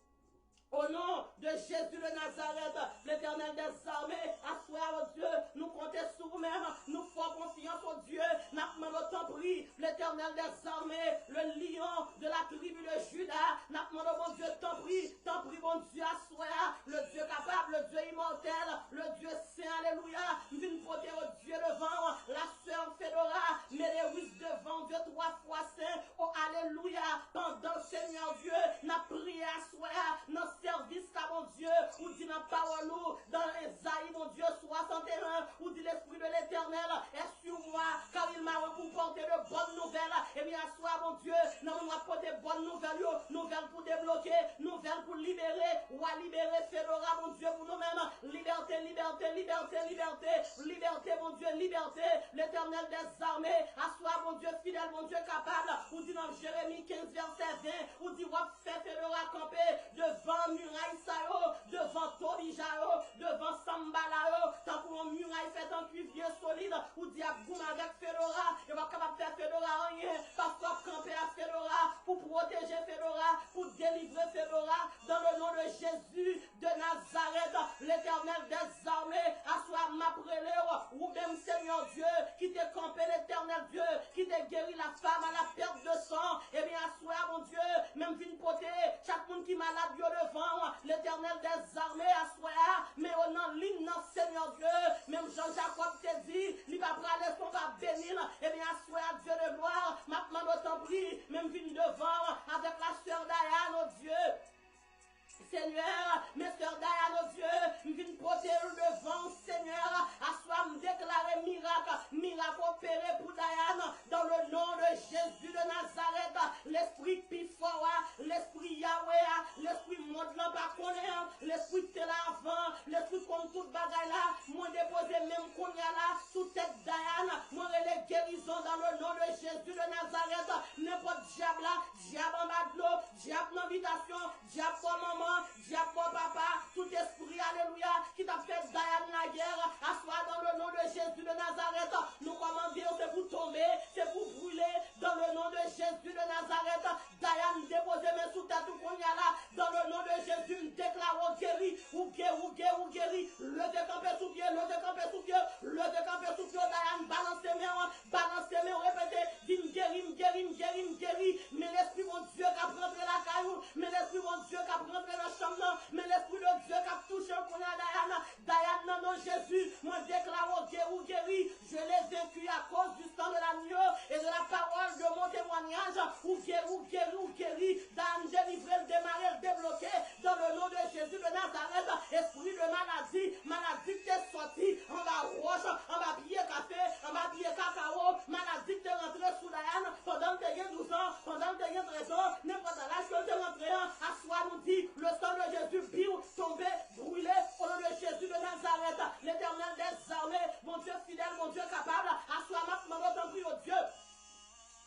Au nom de Jésus de Nazareth, l'Éternel des armées, assoir au Dieu, nous comptons sur vous-même, nous faisons confiance au Dieu, nous demandons ton prix, l'Éternel des armées, le lion de la tribu de Judas, nous demandons mon Dieu ton prix, mon Dieu, assoir, le Dieu capable, le Dieu immortel, le Dieu saint, alléluia, nous venons porter au Dieu devant, la sœur Fédora, mais les huit devant Dieu 3 fois saint, oh alléluia, pendant Seigneur Dieu, nous prié assoir, nous service à mon Dieu, ou dit dans parole nous, dans Esaïe, mon Dieu, 61, ou dit l'Esprit de l'Éternel est sur moi, car il m'a pour porter de bonnes nouvelles. Et bien, soir, mon Dieu, nous allons apporter de bonnes nouvelles, nouvelles pour débloquer, nouvelles pour libérer, ou à libérer Fédora, mon Dieu, pour nous-mêmes. Liberté, liberté, liberté, liberté, liberté, mon Dieu, liberté, l'Éternel des armées, assoir, mon Dieu, fidèle, mon Dieu, capable, ou dit dans Jérémie 15, verset 20, ou dit, wap fait Fédora camper devant muraille Sao, devant Tobijao, devant Sambalao, tant pour une muraille faite en cuivre solide, ou diaboum avec Fédora, et va capable de faire Fédora rien, parce qu'on camper à Fédora, pour protéger Fédora, pour délivrer Fédora, dans le nom de Jésus de Nazareth, l'Éternel des armées, assoir ma préléo, ou même Seigneur Dieu, qui t'a campé l'Éternel Dieu, qui t'a guéri la femme à la perte de sang, et bien assoir mon Dieu, même vine poter, chaque monde qui est malade, Dieu devant, l'Éternel des armées, assoir, mais au nom l'hymne, Seigneur Dieu, même Jean-Jacob te dit, il va prendre son va bénir, et bien assoir Dieu de gloire, maintenant autant prie, même vine devant, avec la sœur Diane, oh Dieu. Seigneur, mes soeurs Diane, oh Dieu, je viens protéger devant, Seigneur, à soi me déclarer miracle, miracle opéré pour Diane, dans le nom de Jésus de Nazareth, l'esprit Pifoa, l'esprit Yahweh, l'esprit monde là pas connaît, l'esprit tel avant, l'esprit comme toute bagaille là, moi déposé même qu'on y a là, sous tête Diane, moi les guérisons dans le nom de Jésus de Nazareth, n'importe diable là, diable en bas de l'eau, diable en habitation, diable pour maman, diable pour papa, tout esprit, alléluia, qui t'a fait Diane la guerre, assois dans le nom de Jésus de Nazareth, nous commandons, c'est pour tomber, c'est pour brûler, dans le nom de Jésus de Nazareth, Diane déposez mes sous tête qu'on y a là, dans le nom de Jésus, déclare guéri, ou guéri, levez campé sous pied, levez campé sous pied, levez campé sous pied, Diane, balancez mes, répétez, dis guéri, mais l'esprit mon Dieu qui a pris la caillou, mais l'esprit mon Dieu qui a pris la chambre, mais l'esprit de Dieu qui a touché le qu'on a Diane, non, Jésus, moi déclare guéri, je l'ai vaincu à cause du sang de l'agneau et de la parole de mon témoignage, ou guéri, Diane, délivré, le démarrer, le débloquer, dans le nom de Jésus de Nazareth, esprit de maladie qui est sorti, en bas roche, en bas pied café, en bas pied cacao, maladie qui est rentrée sous Diane, pendant que tu as 12 ans, pendant que tu as 13 ans, n'importe l'âge que tu es rentré, à soi nous dit, le sang de Jésus, biou, tombé, brûlé, au nom de Jésus de Nazareth, l'Éternel des armées, mon Dieu fidèle, mon Dieu capable, à soi maintenant, t'en prie au Dieu.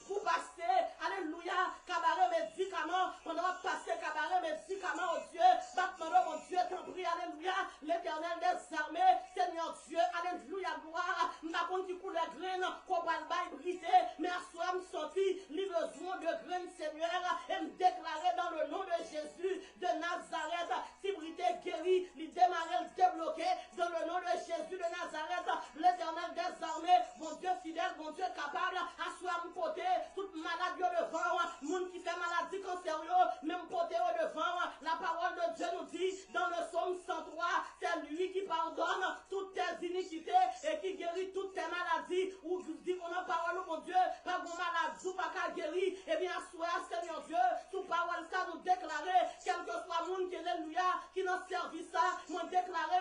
Pour passer, alléluia, cabaret médicaments, on va passer cabaret médicaments au Dieu, maintenant mon Dieu, t'en prie, alléluia, l'Éternel des armées, Seigneur Dieu, alléluia, gloire, ma contre qui coule les graines, qu'on va le briser, mais à soi me sorti, les besoins de graines, Seigneur, et me déclarer dans le nom de Jésus de Nazareth, si brité guéri, les démarrer, le débloquer, dans le nom de Jésus de Nazareth, l'Éternel des armées, mon Dieu fidèle, mon Dieu capable, à soi me porter, toute maladie devant, monde qui fait maladie cancérieuse, même porté au devant, la parole de Dieu nous dit, dans le psaume 103, c'est lui qui pardonne toutes tes iniquités et qui guérit toutes tes maladies, ou dit qu'on a parole, mon Dieu, pas de maladie, ou pas qu'à guérir, et bien, sois Seigneur Dieu, sous parole ça nous déclarer, quel que soit le monde qui est alléluia, qui n'a servi ça, nous déclarer,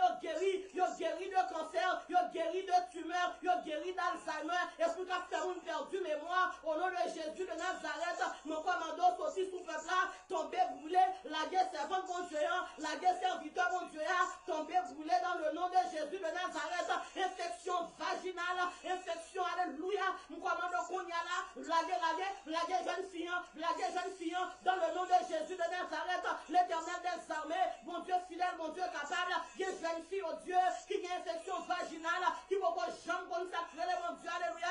yo guéri de cancer, yo guéri de tumeur, yo guéri d'Alzheimer, et pour qu'à faire une perdue mémoire, au nom de Jésus de Nazareth, mon commando sorti sous peuple là, tombé brûlé, la guerre servante mon Dieu, la guerre serviteur mon Dieu, tombé brûlé dans le nom de Jésus de Nazareth, infection vaginale, infection, alléluia, mon commando qu'on y a là, la guerre jeune fille, dans le nom de Jésus de Nazareth, l'Éternel des armées, mon Dieu fidèle, mon Dieu capable, qui est jeune fille, oh Dieu, qui a infection vaginale, qui va pas jamais consacrer, mon Dieu, alléluia,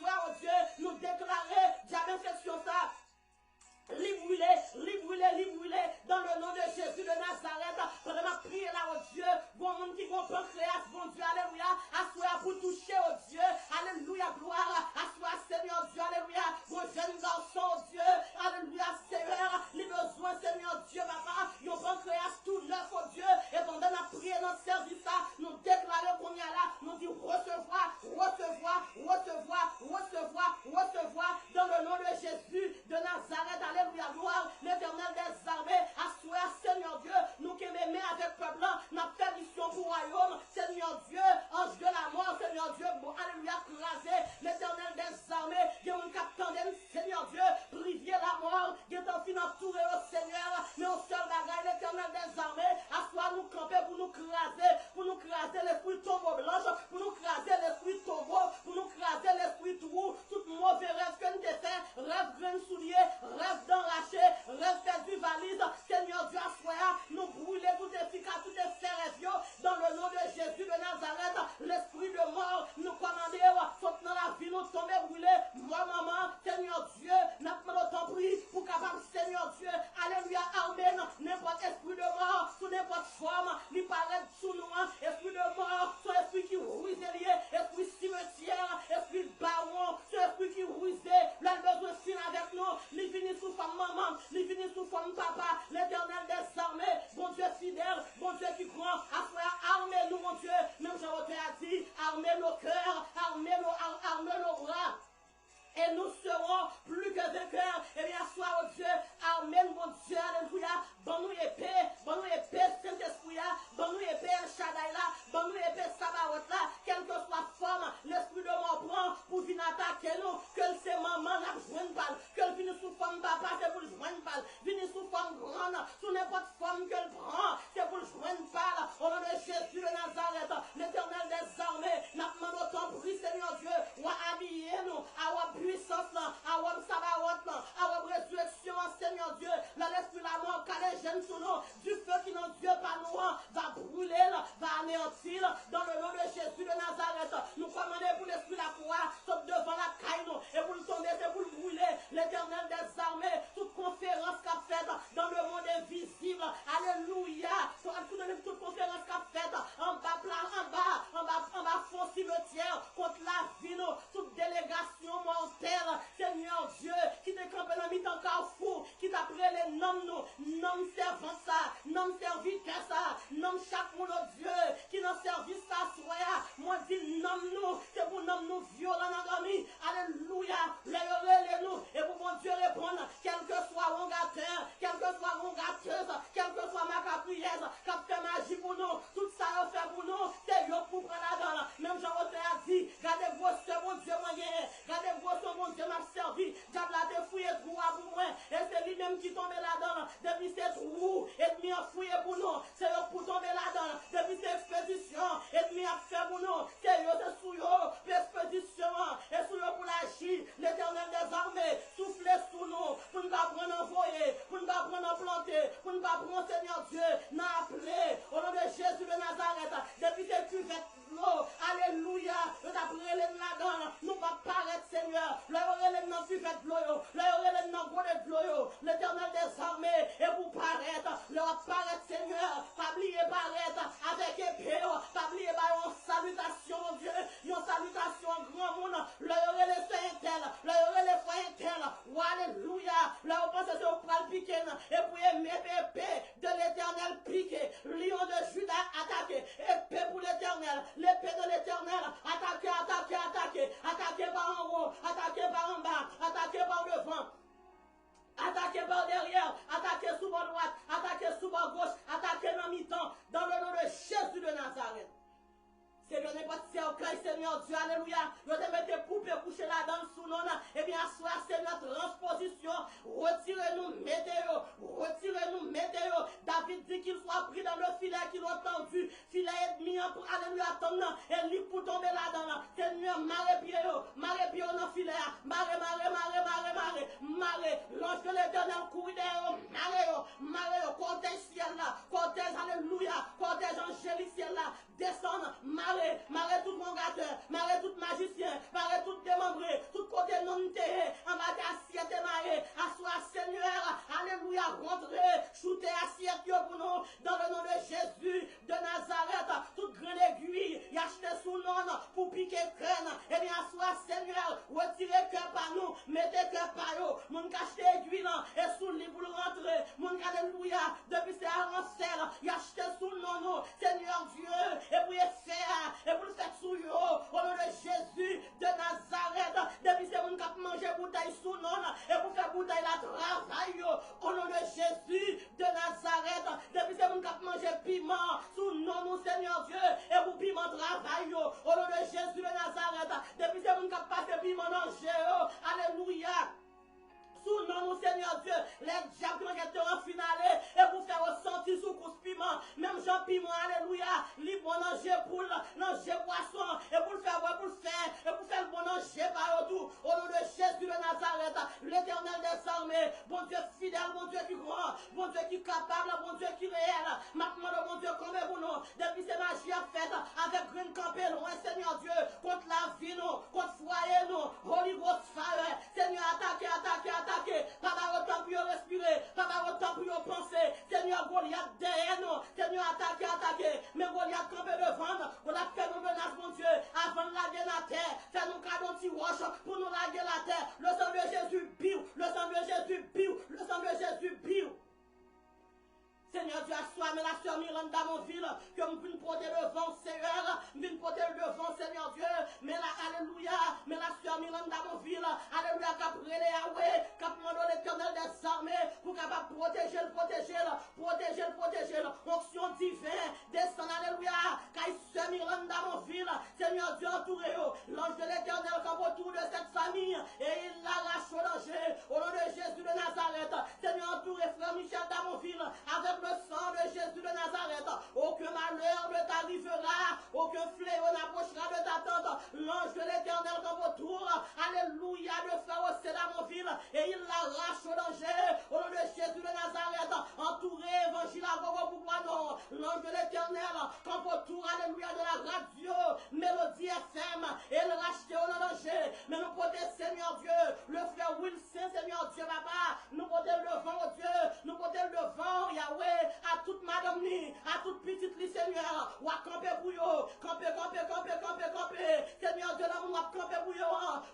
soir, oh Dieu, nous déclarer, diable infection ça. Libérez, dans le nom de Jésus de Nazareth. Pendant ma prière là, oh Dieu, bon monde qui vont pancréas, bon Dieu, alléluia, assoir pour toucher, oh Dieu, alléluia, gloire, assoir, Seigneur Dieu, alléluia, bon jeune garçon, oh Dieu, alléluia, Seigneur, les besoins, Seigneur Dieu, papa, yon pancréas tout neuf, oh Dieu, et pendant ma prière dans ce service là, nous déclarons qu'on y a là, nous disons recevoir, dans le nom de Jésus de Nazareth, alléluia, gloire, l'Éternel des armées, assoir, Seigneur Dieu, nous qui m'aimons avec peuple, notre permission pour royaume, Seigneur Dieu, ange de la mort, Seigneur Dieu, bon, alléluia, crasé, l'Éternel des armées, il y a un capitaine, Seigneur Dieu, privier la mort, il y a un fin entouré au Seigneur, mais au seul bagaille, l'Éternel des armées, assoir, nous camper pour nous craser l'esprit tombeau blanche, pour nous craser l'esprit tombeau, pour nous craser l'esprit trou, tout mauvais rêve que nous avons fait, rêve grain soulier, rêve d'enracher, rêve perdu valise, Seigneur Dieu, assoir, nous brûler tout efficace, tout effet dans le nom de Jésus de Nazareth, l'esprit de mort, nous commander, saute dans la vie, nous tomber brûler, moi, maman, Seigneur Dieu, n'a pas autant pris pour capable, Seigneur Dieu, alléluia, amen, n'importe esprit de mort, sous n'importe forme, lui paraît sous nous, esprit de mort, son esprit qui ruise lié, esprit cimetière, esprit baron, ce esprit qui ruise, l'un besoin de finir avec nous, lui finit sous forme maman, lui finit sous forme papa, l'Éternel des armées, bon Dieu fidèle, bon Dieu qui croit, armez-nous, mon Dieu, même Jean-Roté a dit, armez nos cœurs, armez nos bras. Et nous serons plus que vainqueurs. Et bien, sois au Dieu, amen, mon Dieu, alléluia. Bon nous épée, Saint-Esprit, bon nous épée, Shaddai là, bon nous épée, Sabaoth là, quelle que soit forme, l'esprit de mort prend pour venir attaquer nous, que c'est maman n'a besoin de balle, qu'elle vienne sous forme papa, c'est pour le joindre balle, vienne sous forme grande, sous n'importe forme qu'elle prend, c'est pour le joindre balle, au nom de Jésus de Nazareth, l'Éternel des armées, n'a demandé autant pris, Seigneur Dieu, ou habiller nous, à puissance, à votre Sabaoth, à votre résurrection, Seigneur Dieu, l'esprit la mort, car les jeunes sous nous, du feu qui n'en Dieu pas nous, va brûler, va anéantir, dans le nom de Jésus de Nazareth. Nous commandons pour l'esprit la foi, saute devant la caille, et pour le tomber, c'est pour le brûler, l'Éternel des armées, toute conférence qu'a faite dans le monde invisible, alléluia, toute conférence qu'a faite en bas, fond cimetière, contre la vie, toute délégation mortelle, Seigneur Dieu, qui te campe dans le mi-temps carrefour, qui t'a pris les noms, noms servant ça, noms serviteur ça, noms chaque monde, Dieu, qui n'a servi ça, soya, moi dis noms c'est pour nous violents dans la vie, alléluia, les nous, et pour mon Dieu répondre, quel que soit rongateur, quel que soit rongateuse, quel que soit ma caprieuse, qui fait magie pour nous, tout ça a fait pour nous, c'est yo pour prendre la donne, même Jean-Roté a dit, regardez-vous ce mon Dieu moyen, regardez-vous ce mon Dieu m'a servi, diable a défouillé trou à pour moi, et c'est lui-même qui tombe là-dedans, depuis ces trous, ennemi a fouillé pour nous, c'est eux pour tomber là-dedans, depuis ces expéditions, ennemi a fait pour nous, c'est eux, c'est sous eux, l'expédition, et sous eux pour l'agir, l'Éternel des armées, soufflez sous nous, pour ne pas prendre envoyer, pour ne pas prendre planter, pour ne pas prendre Seigneur Dieu, n'a appelé, au nom de Jésus de Nazareth, depuis ces cuvettes, l'eau, alléluia, nous avons relève là-dedans, nous pas paraître Seigneur, le relève dans cuvette de l'eau, le relève dans godet de l'eau, l'Éternel des armées, et vous paraître, leur paraître Seigneur, pas oublier paraître avec épée, pas oublier une salutation mon Dieu, une salutation grand monde, le relève fait intel, le relève fait intel, alléluia, leur pense que vous prenez le piquer, et vous mettre épée de l'Éternel piqué, lion de Judas attaqué, épée pour l'Éternel, l'épée de l'Éternel, attaquez par en haut, attaquez par en bas, attaquez par devant. Attaquez par derrière, attaquez sous votre droite, attaquez sous votre gauche, attaquez dans mi-temps, dans le nom de Jésus de Nazareth. Seigneur, n'est pas de cercueil, Seigneur Dieu, alléluia. Nous te mettez poupée coucher là-dedans sous nous. Et bien, soir, Seigneur, transposition. Retirez-nous, mettez-nous. David dit qu'il soit pris dans le filet qu'il a tendu. Filet ennemi pour alléluia, attendre. Et lui pour tomber là-dedans. Seigneur, marre-pied dans le filet. Marre. L'ange de l'Éternel courir derrière. Marre, cortège ciel là. Cortège, alléluia. Cortège angélique ciel là. Descendre, marre tout rongateur, marre tout magicien, marre tout démembré, tout alléluia, depuis ces arancelles, il a acheté sous le nom, Seigneur Dieu, et pour y faire, et pour le faire sous yo, au nom de Jésus de Nazareth, depuis ces gens qui ont mangé bouteille sous nom, et pour faire bouteille la travail, au nom de Jésus de Nazareth, depuis ces gens qui ont mangé piment sous nom, Seigneur Dieu, et pour piment travail, au nom de Jésus de Nazareth, depuis ces gens qui ont passé piment dans le jeu, alléluia. Sous nom, Seigneur Dieu, les diables qui ont en finale, et pour faire ressentir sous coup piment, même Jean Piment, alléluia, libre dans le poule, dans le poisson, et pour le faire, et pour faire le bon danger par autour, au nom de Jésus de Nazareth, l'éternel des armées, bon Dieu fidèle, bon Dieu qui grand, bon Dieu qui capable, bon Dieu qui réel, maintenant le bon Dieu comme vous nous, depuis ces magies faites, avec Green Campé, loin, Seigneur Dieu, contre la vie, nous, contre foyer, nous, Holy Ghost Fire, Seigneur, attaquez, pas autant pour respirer, pas autant pour penser, Seigneur, Goliath derrière nous, Seigneur, attaquez, mais Goliath campé devant, Goliath fait nos menaces, mon Dieu, avant de laguer la terre, fait nous cadeau petit roche pour nous laguer la terre, le sang de Jésus, biou, le sang de Jésus, biou, le sang de Jésus, biou. Seigneur Dieu, assois, mais la sœur Miranda, mon ville, que nous puissions porter devant, Seigneur, nous puissions porter devant, Seigneur Dieu, mais la, alléluia, mais la sœur Miranda, mon ville, alléluia, qu'a prié Yahweh, qu'a demandé l'éternel des armées, pour capable protéger, onction divine, descend, alléluia, qu'a sœur Miranda, mon ville, Seigneur Dieu, entouré, l'ange de l'éternel, comme autour de cette famille, et il l'arrache au danger, au nom de Jésus de Nazareth, Seigneur, entouré, frère Michel d'Amonville, avec le sang de Jésus de Nazareth, aucun malheur ne t'arrivera, aucun fléau n'approchera de ta tente, l'ange de l'éternel comme autour, alléluia, de frère au Cédamonville, et il l'arrache au danger, au nom de Jésus de Nazareth, entouré, évangile à Gogo Boubouanon, l'ange de l'éternel, comme autour, alléluia, de la radio, Mélodie FM, et le racheter au danger, mais nous portons, Seigneur Dieu, le frère Wilson, Seigneur Dieu, papa, nous portons le devant, oh Dieu, nous portons le devant, Yahweh, à toute madame ni, à toute petite li, Seigneur, ou à camper pour yo, camper, Seigneur Dieu, l'amour à camper pour yo,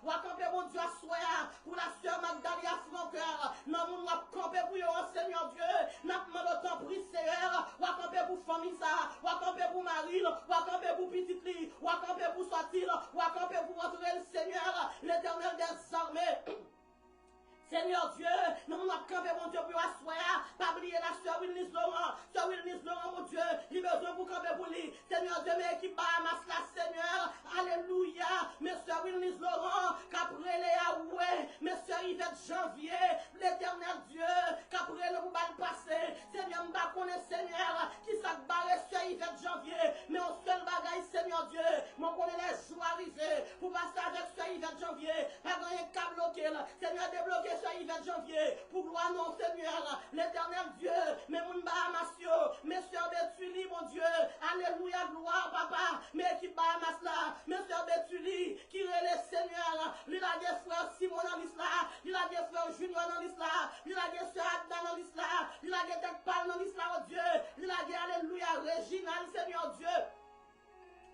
ou à camper mon Dieu à soi, pour la sœur Magdalia Francoeur, non, mon à camper pour yo, Seigneur Dieu, n'a pas autant pris, Seigneur, ou à camper pour famille ça, ou à camper pour Marie, ou à camper pour petite li, ou à camper pour sortir, ou à camper pour entrer le Seigneur, l'éternel des armées. Seigneur Dieu, nous avons campé, mon Dieu, pour asseoir, pas oublier la sœur Wilnis Laurent, mon Dieu, il a besoin pour camper pour lui. Seigneur Dieu, mais qui Bahamas là, Seigneur, alléluia, mes sœurs Wilnis Laurent, qu'après les Yahweh, mes sœurs Yvette Janvier, l'éternel Dieu, qu'après le bal passé, Seigneur, je ne connais Seigneur, qui s'est barré sœur Yvette Janvier, mais au seul bagaille, Seigneur Dieu, je connais les jours arrivés, pour passer avec sœur Yvette Janvier, pas gagner qu'à bloquer, Seigneur, débloquer sœur Yvette Janvier, pour gloire non, Seigneur, l'éternel Dieu, mes moun Bahamasio, mes sœurs Betuli, mon Dieu, alléluia, gloire, papa, mes qui Bahamas là, mes sœurs Betuli, qui relève Seigneur, il a des frères Simon dans l'islam, il a des frères Junior dans l'islam, il a des sœurs Adnan dans l'islam, il a des têtes pâles dans l'islam, oh Dieu, il a des alléluia, Réginal, Seigneur Dieu.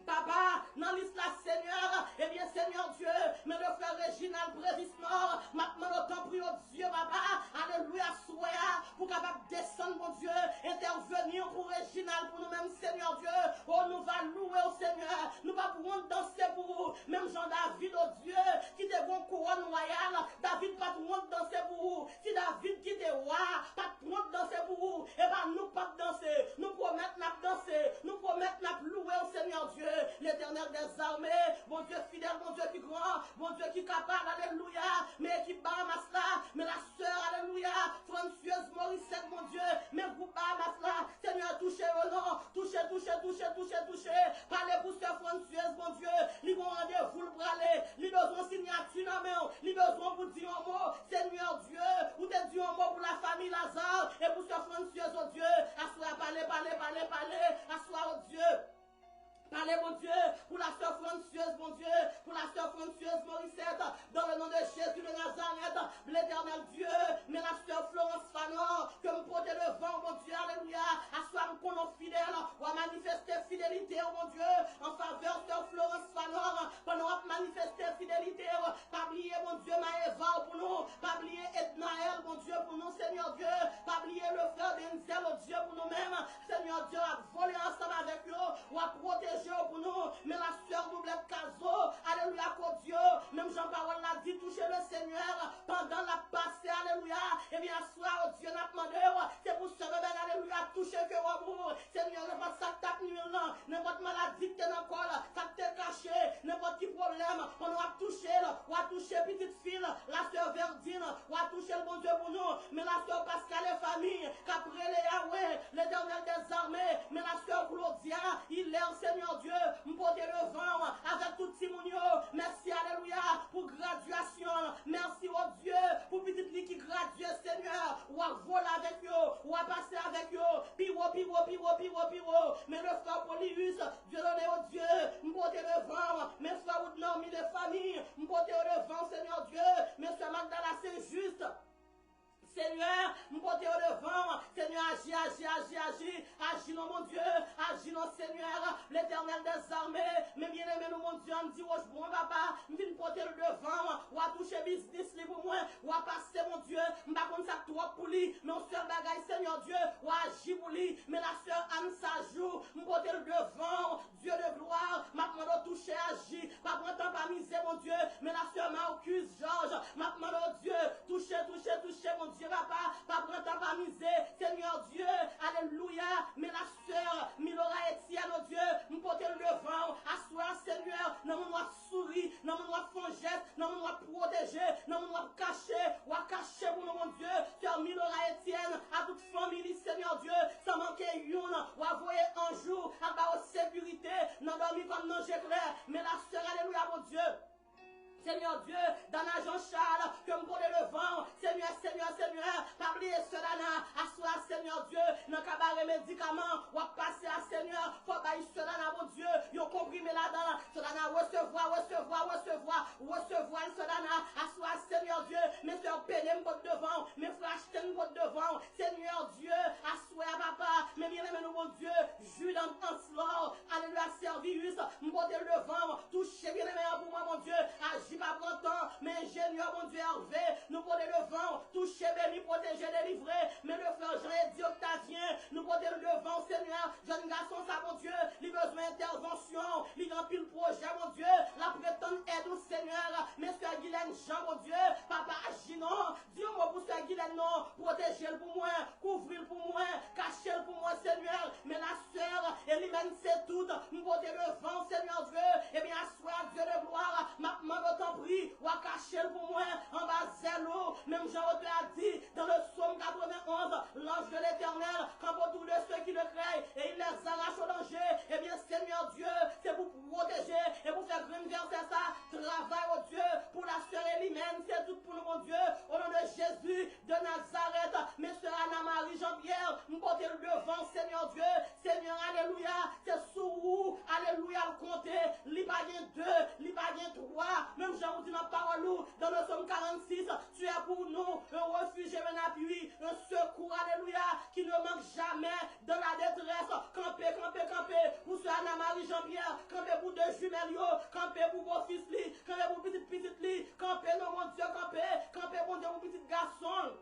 Papa, dans l'islam, Seigneur, eh bien, Seigneur Dieu, mais le frère Réginal Brévis-Nord, maintenant, autant prie, oh Dieu, papa, alléluia, soya, pour capable descendre, mon Dieu, intervenir pour Réginal, pour nous-mêmes, Seigneur Dieu, oh, nous va louer au Seigneur, nous va pouvoir danser pour vous, même Jean-David, oh Dieu, qui te bon couronne royale, David, pas tout le monde danser pour vous, si David qui te roi, pas tout le monde danser pour vous, eh bien, nous pas danser, nous promettons n'a danser, nous promettons n'a louer au Seigneur Dieu, l'éternel des armées, bon Dieu fidèle, bon Dieu qui grand, bon Dieu qui capable, alléluia, mais qui Bahamas là, mais la sœur, alléluia, Françoise Morissette, mon Dieu, mais vous Bahamas là, Seigneur, touchez au nom, touchez, parlez pour sœur Françoise, mon Dieu, ils vont rendez-vous le braler, ils besoin signature dans main, ils besoin pour dire un mot, Seigneur Dieu, ou te dire un mot pour la famille Lazare, et pour sœur Françoise, oh Dieu, assois, parlez, assois, oh Dieu. Parlez, mon Dieu, pour la sœur Françoise, mon Dieu, pour la sœur Françoise Morissette, dans le nom de Jésus de Nazareth, l'éternel Dieu, mais la sœur Florence Fanon, que me portez devant, mon Dieu, alléluia, à soi, nous connaissons fidèles, ou à manifester fidélité, oh mon Dieu, en faveur de Florence Fanor, pendant qu'on manifester fidélité, pas oublier, mon Dieu, Maëva pour nous, pas oublier Ednaël, mon Dieu, pour nous, Seigneur Dieu, pas oublier le frère Denzel, oh Dieu, pour nous-mêmes, Seigneur Dieu, à voler ensemble avec eux, ou à protéger pour nous, mais la soeur Doublette Caso, alléluia, qu'au Dieu, même Jean-Parole l'a dit, toucher le Seigneur, pendant la passée, alléluia, et bien, soir, oh Dieu, n'a demandé, c'est pour ce rebelle, alléluia, toucher que amour, Seigneur, n'importe ça tape nuit, n'importe maladie que dans le corps, ça t'est caché, n'importe qui problème, on va toucher, petite fille, la soeur Verdine, on va toucher le bon Dieu pour nous, mais la soeur Pascal et famille, qu'après les Yahweh, l'éternel des armées, mais la soeur Claudia, il est, Seigneur Dieu, m'porter le vent avec tout Timonio, merci, alléluia, pour graduation, merci, oh Dieu, pour petite fille qui gradue, Seigneur, ou à voler avec eux, ou à passer avec eux, piro, mais le frère Polyus, Dieu donné au Dieu, m'porter le vent, mes frères ou non, mis les familles, m'porter le vent, Seigneur Dieu, mais ce Magdala, c'est juste. Seigneur, nous portons devant. Seigneur, agis, non, mon Dieu. Agis, non, Seigneur, l'éternel des armées. Mais bien aimé, nous, mon Dieu, on dit, oh, bon, papa, nous venons porter le devant. Ou à toucher business, pour moi. Ou à passer, mon Dieu. Je ne sais pas ça trop pour lui. Mais on se bagaille, Seigneur Dieu. Ou à agir pour lui. Mais la soeur Anne Sajou, nous porter le devant. Dieu de gloire. Ma demande toucher, agir. Pas prendre temps pas miser, mon Dieu. Mais la soeur Marcus, Georges, ma demande Dieu. Toucher, mon Dieu. Papa, pas prendre temps pas miser, Seigneur Dieu, alléluia, mais la sœur, Milora Etienne, oh Dieu, nous porter le devant, asseoir, Seigneur, non, on doit sourire, non, on doit faire geste, non, on doit protéger, non, on doit cacher, ou à cacher pour nous, mon Dieu, sœur Milora Etienne, à toute famille, Seigneur Dieu, sans manquer une, ou à voyer un jour, à bas sécurité, non, dormir comme non, j'ai clair, mais la sœur, alléluia, mon Dieu. Seigneur Dieu, dans la Jean-Charles, que me prenez le vent, Seigneur, pas oublier cela, asseoir, Seigneur Dieu, dans le cabaret médicament, ou à passer à Seigneur, faut bailler cela, mon Dieu, yon comprimé là-dedans, cela, recevoir, cela, asseoir, Seigneur Dieu, mes soeurs pénés, me porte devant, mes frères achetés, me porte devant, Seigneur Dieu, asseoir, papa, mes bien-aimés, mon Dieu, Jules Ancelor, alléluia, Servius, me porte devant, touchez bien-aimés pour moi, mon Dieu, agis pas prendre temps, mais ingénieur, mon Dieu, Hervé, nous porter le vent, toucher, béni, protéger, délivrer, mais le frère Jean-Édie Octavien, nous porter le vent, Seigneur, jeune garçon, ça, mon Dieu, il besoin d'intervention, il remplit le projet, mon Dieu, la prétende aide au Seigneur, mais soeur Guylaine Jean, mon Dieu, papa, agis non, dis-moi pour soeur Guylaine, non, protégez-le pour moi, couvrez-le pour moi, cachez-le pour moi, Seigneur, mais la sœur, Elimène, c'est tout, nous porter le vent, Seigneur Dieu, et bien, asseoir, Dieu de gloire, ma t'en prie, ou à cacher pour moi, en bas zélo, même Jean-Autre a dit, dans le psaume 91, l'ange de l'éternel, campe autour de ceux qui le craignent, et il les arrache au danger, et bien Seigneur Dieu, c'est pour protéger, et pour faire grandir ça, travail au Dieu, pour la sœur Elimène, c'est tout pour nous, mon Dieu, au nom de Jésus, de Nazareth, mes sœurs Anna-Marie, Jean-Pierre, nous porter le devant, Seigneur Dieu, Seigneur, alléluia, c'est sous vous, alléluia, le compter, l'Ibagien 2, l'Ibagien 3, même Jean vous dit dans la parole, dans le psaume 46, tu es pour nous un refuge et un appui, un secours, alléluia, qui ne manque jamais dans la détresse. Campez, pour ce Anna-Marie Jean-Pierre, campez pour deux jumelles, campez pour vos fils, campez pour petite lit, campez, non mon Dieu, campez, mon Dieu, pour petit garçon.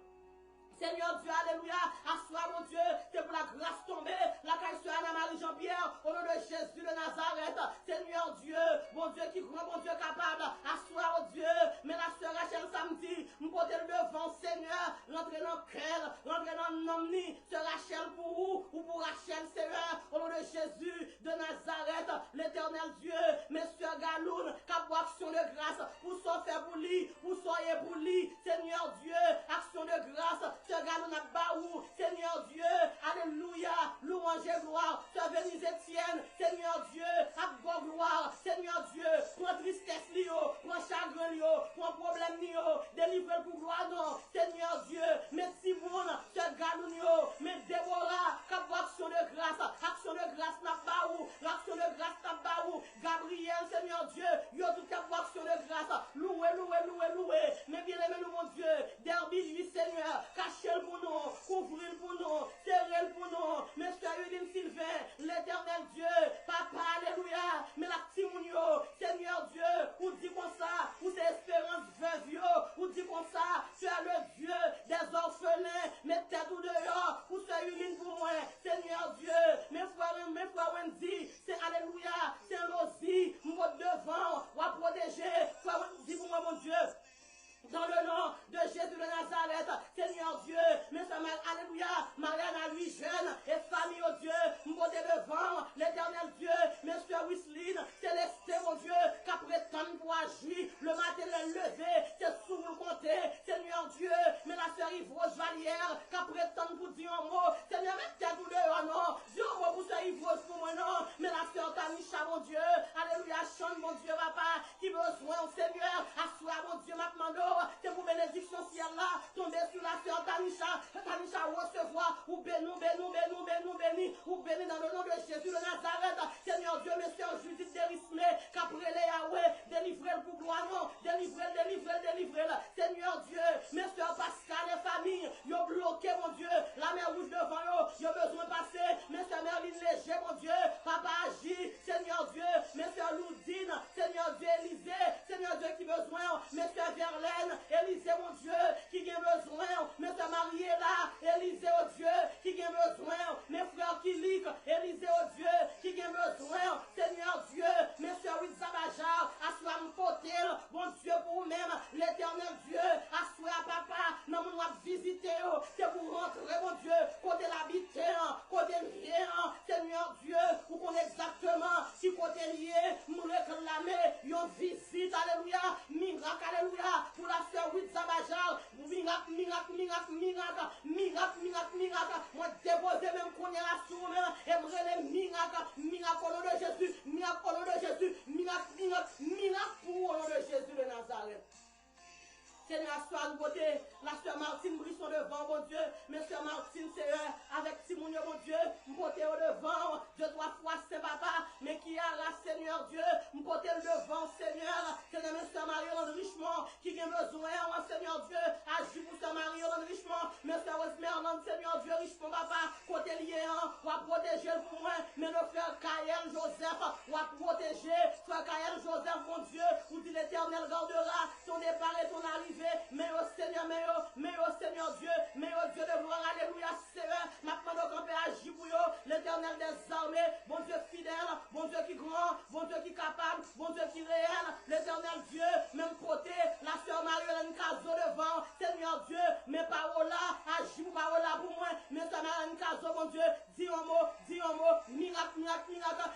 Seigneur Dieu, alléluia, assois mon Dieu, c'est pour la grâce tombée, la caille sur Anna-Marie Jean-Pierre, au nom de Jésus de Nazareth, Seigneur Dieu, bon Dieu qui croit, bon Dieu capable, assois au Dieu, mais la sœur Rachel samedi, nous porter le devant, Seigneur, rentrer dans le cœur, rentrer dans le nom, sœur Rachel pour vous, ou pour Rachel, Seigneur, au nom de Jésus de Nazareth, l'éternel Dieu, mes sœurs Galoun, cap action de grâce, pour s'en faire pour lui, pour soyez pour lui, Seigneur Dieu, action de grâce, Seigneur Dieu, alléluia, louange et gloire, Sœur Venise Etienne, Seigneur Dieu, à gloire, Seigneur Dieu, prends tristesse, prends chagrin, prends problème, délivre pour gloire, non, Seigneur Dieu, mais Simone, Sœur Galoun, mais Déborah, cap action de grâce, n'a pas où, l'action de grâce n'a pas où, Gabriel, Seigneur Dieu, yo tout cap action de grâce, loué, mais bien aimé, mon Dieu, derby, Seigneur, cachez-le pour nous, couvrez-le pour nous, serrez-le pour nous, Monsieur Udine Sylvain, l'éternel alléluia, Marianne à lui jeune, et famille, oh Dieu, m'pote devant, l'éternel Dieu, Monsieur Wisseline, Célestin, mon Dieu, qu'après tant pour agir, le matin le lever, c'est sous le compter, Seigneur Dieu, mais la sœur Yvose Valière, qu'après tant pour dire un mot, Seigneur, mets ta douleur, non, dis un mot pour sœur Yvose pour moi, non, mais la sœur Tanisha, mon Dieu, alléluia, chante, mon Dieu, papa, qui besoin, Seigneur, assois, mon Dieu, ma demande, c'est pour bénédiction ciel là, tomber sur la sœur Tanisha, Tanisha recevoir, ou béni, ou béni dans le nom de Jésus de Nazareth, Seigneur Dieu, Monsieur Judith Derisme, qu'après les Yahweh, délivrez-le pour gloire, non, délivrez-le, Seigneur Dieu, Monsieur Pascal et famille, ils ont bloqué, mon Dieu, la mer rouge devant eux, ils ont besoin de passer, Monsieur Merlin Léger, mon Dieu, Papa agit, Seigneur Dieu, Monsieur Loudine, Seigneur Dieu, Élisée, Seigneur Dieu qui besoin, Monsieur Verlaine, Élisée, mon Dieu, qui a besoin, Monsieur Mariella, Élisée, oh Dieu, qui a besoin, mes frères qui liquent, Élisée, oh Dieu, qui a besoin, Seigneur Dieu, Monsieur Witzabajar, assois mon potel, bon Dieu pour vous-même, l'éternel Dieu, assois papa, non, nous allons visiter, c'est pour rentrer, mon Dieu, côté l'habiter, côté lié, Seigneur Dieu, pour qu'on exactement, si côté lié, nous réclamer, une visite, alléluia, miracle, alléluia, pour la sœur Witzabajar, miracle, moi déposer même qu'on est là sur moi, aimerait les miracle au nom de Jésus, miracle au nom de Jésus, miracle pour au nom de Jésus de Nazareth. Seigneur, sois nous côté, la sœur Martine Brisson devant, mon Dieu, Monsieur Martine, Seigneur, avec Simon, mon Dieu, m'poter au devant, je dois foi, c'est papa, mais qui a là, Seigneur Dieu, m'poter le devant, Seigneur, Monsieur Marie-Hélène Richemont, qui a besoin, Seigneur Dieu, agis pour Sœur Marie-Hélène Richemont, Monsieur Westmerland, Seigneur Dieu, Richemont, papa, côté lié, ou à protéger pour moi, mais nos frères Kaël, Joseph, ou à protéger, frère Kaël, Joseph, mon Dieu, où dit l'Éternel gardera ton départ et ton arrivée. Mais au Seigneur, Seigneur Dieu, mais au Dieu de gloire, alléluia, Seigneur, maintenant qu'on peut agir pour eux, l'Éternel des armées, bon Dieu fidèle, bon Dieu qui grand, bon Dieu qui capable, bon Dieu qui réel, l'Éternel Dieu, même côté, la sœur Marie-Hélène Caso devant, Seigneur Dieu, mes paroles là, agis pour paroles là pour moi, mais sœur Marie-Hélène Caso, mon Dieu, dis un mot, miracle,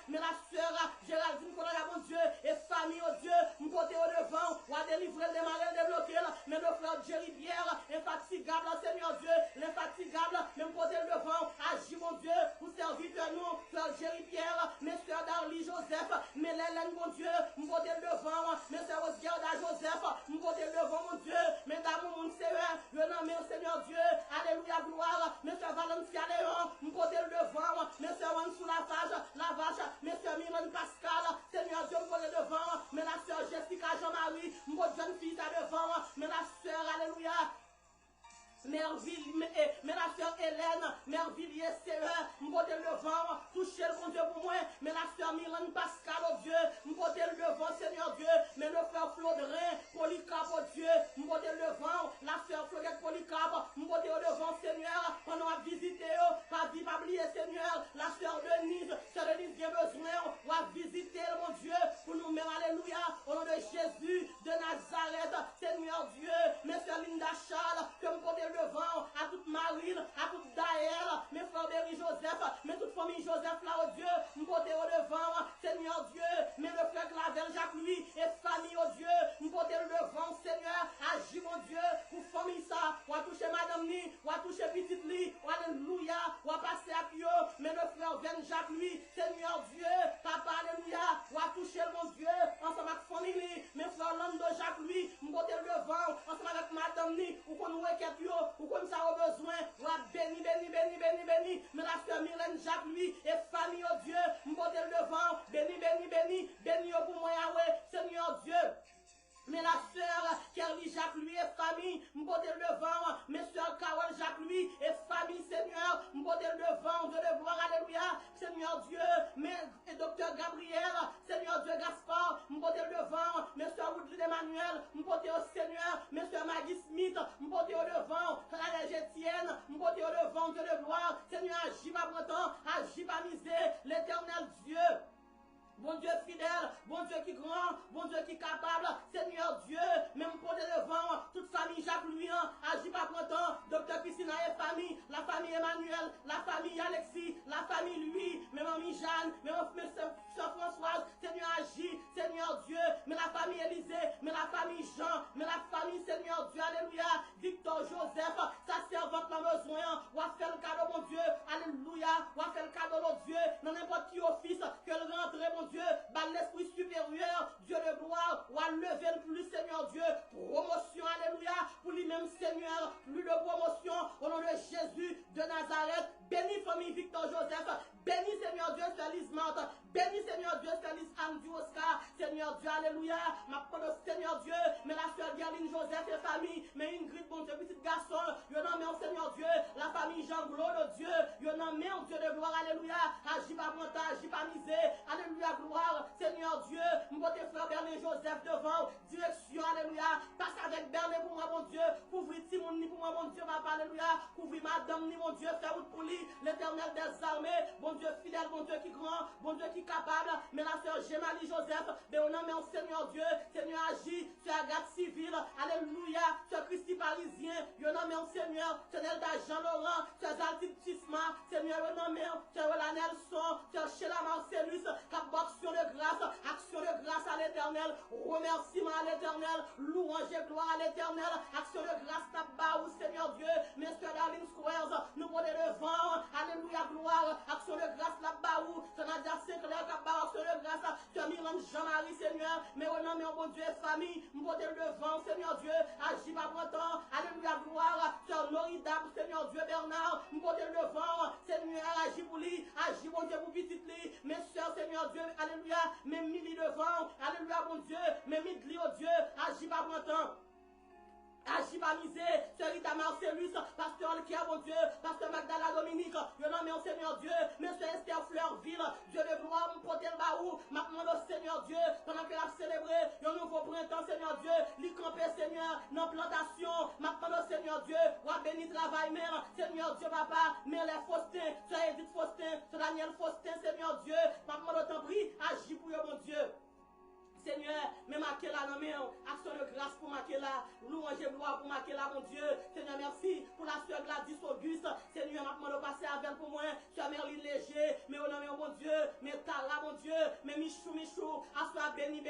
mais la sœur Géraldine Colonna, mon Dieu, et famille, oh Dieu, mon côté au devant, ou à délivrer des malades débloqués, mais nos frères Jerry Pierre, infatigable, Seigneur Dieu, l'infatigable, même côté devant, agis mon Dieu, pour servir de nous, frère Jerry Pierre, mes soeurs Darly Joseph, mais l'Hélène, mon Dieu, mon côté devant, mes soeurs Osgarda Joseph, mon côté devant, mon Dieu, mesdames, mon Seigneur, le nom, Seigneur Dieu, alléluia, gloire, mes soeurs Valencia Léon, mon côté devant, mes soeurs Wansou la vache, mes soeurs Milan Pascal, Seigneur Dieu, mon côté devant, mais la soeur Jessica Jean-Marie, mon jeune fille à devant, mais la sœur, alléluia, mais la sœur Hélène, Mervilliers, Seigneur, m'poter le devant, toucher le bon Dieu pour moi, mais la sœur Milan Pascal, oh Dieu, m'poter le devant, Seigneur Dieu, mais le frère Flodrin, Polycarpe, oh Dieu, m'poter le devant, la sœur Flodette Polycarpe, m'poter le devant, Seigneur, pendant à visiter, pas vivre, pas oublier, Seigneur, la sœur Denise, vient besoin, on va visiter, mon Dieu, pour nous mettre, alléluia, au nom de Jésus de Nazareth, Seigneur Dieu, mes sœurs Linda Charles, que m'poter le devant, à toute Marine, à toute Daël, mes frères Berry Joseph, mais toute famille Joseph là, oh Dieu, m'poter au devant, Seigneur Dieu, mais le frère Clavel Jacques lui, et famille, oh Dieu, m'poter le devant, Seigneur, agis mon Dieu, pour famille ça, ou à toucher madame Ni, ou à toucher petite Li, alléluia, ou à passer à Pio, mais le frère Ben Jacques lui, Seigneur Dieu, papa, alléluia, ou à toucher mon Dieu, ensemble avec famille, mes frères Lando Jacques lui, m'poter le devant, ensemble avec madame Ni, ou qu'on nous requête yo, ou comme ça au besoin, ou à béni, mais la sœur Mylène Jacques lui, et famille, oh Dieu, m'poter le devant, béni, pour moi, Yahweh, Seigneur Dieu. Mais la sœur Kerly Jacques lui et famille, m'poter le devant, mes sœurs Carole Jacques lui et famille, Seigneur, m'poter le devant, Dieu de gloire, alléluia, Seigneur Dieu, et docteur Gabriel, Seigneur Dieu Gaspard, m'poter le devant, mes sœurs Woodley Emmanuel, m'poter au Seigneur, mes sœurs Maggie Smith, m'poter au devant, la Etienne, m'poter au devant, Dieu de gloire, Seigneur, agis pas printemps, agis pas misé, l'éternel Dieu. Bon Dieu fidèle, bon Dieu qui grand, bon Dieu qui capable, Seigneur Dieu, même pour le devant, toute famille Jacques Louis, agis pas printemps, docteur Piscina et famille. famille Emmanuel, la famille Alexis, la famille Louis, mais mamie Jeanne, mais soeur Françoise, Seigneur agit, Seigneur Dieu, mais la famille Élisée, mais la famille Jean, mais la famille Seigneur Dieu, alléluia, Victor Joseph, sa servante dans besoin, ou a fait le cadeau, mon Dieu, alléluia, ou a fait le cadeau, mon Dieu, dans n'importe qui office, que le rentre, mon Dieu, par l'esprit supérieur, Dieu de gloire, ou a levé le plus, Seigneur Dieu, promotion, alléluia, pour lui-même, Seigneur, plus de promotion, au nom de Jésus de Nazareth, bénis famille Victor Joseph, bénis Seigneur Dieu, Félix Marthe, bénis Seigneur Dieu, Félix Andy Oscar, Seigneur Dieu, alléluia, ma parole Seigneur Dieu, mais la soeur Galine Joseph et famille, mais Ingrid, bon Dieu, petit garçon, yo non, mais au Seigneur Dieu, la famille Jean-Claude, Dieu, yo non, mais au Dieu de gloire, alléluia, agis pas montant, agis pas misé, alléluia, gloire, Seigneur Dieu, mon frère Bernard Joseph devant, direction, alléluia, passe avec Bernard pour moi, mon Dieu, couvrir Timon ni pour moi, mon Dieu, papa, alléluia, couvrir madame ni, mon Dieu, faire route pour lui, l'éternel des armées, bon Dieu fidèle, bon Dieu qui grand, bon Dieu qui capable, mais la sœur Gémalie Joseph, mais on a mis au Seigneur Dieu, Seigneur agit, sur la garde civile, alléluia, sur Christi Parisien, on a mis au Seigneur, sur Nelda Jean-Laurent, sur Zaltine Tisma, Seigneur, on a mis sur la Nelson, sur Sheila Marcellus, cap action de grâce à l'éternel, remerciement à l'éternel, louange et gloire à l'éternel, action de grâce tabac au Seigneur Dieu, Mr. Darling Squares, nous prenons devant, alléluia, gloire, action de grâce là-bas où, sur Nadia Sinclair, action de grâce, sur Milan Jean-Marie, Seigneur, mais au nom de mon Dieu, famille, nous prenons devant, Seigneur Dieu, agis pas printemps, alléluia, gloire, sur Norida, Seigneur Dieu, Bernard, nous prenons devant, Seigneur, agis pour lui, agis, mon Dieu, pour petit lui, mes soeurs, Seigneur Dieu, alléluia, mes milli devant, alléluia, mon Dieu, mes midli, oh Dieu, agis pas printemps. Agis pas misé, Sœur Rita Marcellus, Pasteur Alkia, mon Dieu, Pasteur Magdala Dominique, je nomme mon Seigneur Dieu, Monsieur Esther Fleurville, Dieu de gloire, mon potel baou, maintenant au Seigneur Dieu, pendant que l'a célébré, un nouveau printemps, Seigneur Dieu, l'y camper, Seigneur, dans plantation, maintenant au Seigneur Dieu, ou à béni travail, mère, Seigneur Dieu, papa, mais les Faustin, Sœur Edith Faustin, Sœur Daniel Faustin, Seigneur Dieu, maintenant au temps pris, agis pour eux, mon Dieu. Seigneur, mais marquez là, non, mais action de grâce pour marquer là, louange et gloire pour marquer là, mon Dieu. Seigneur, merci pour la soeur Gladys Auguste. Seigneur, maintenant, de passer avec pour moi. Soeur Merlin Léger, mais au nom de mon Dieu, mais Tara, mon Dieu, mais Michou, à soeur béni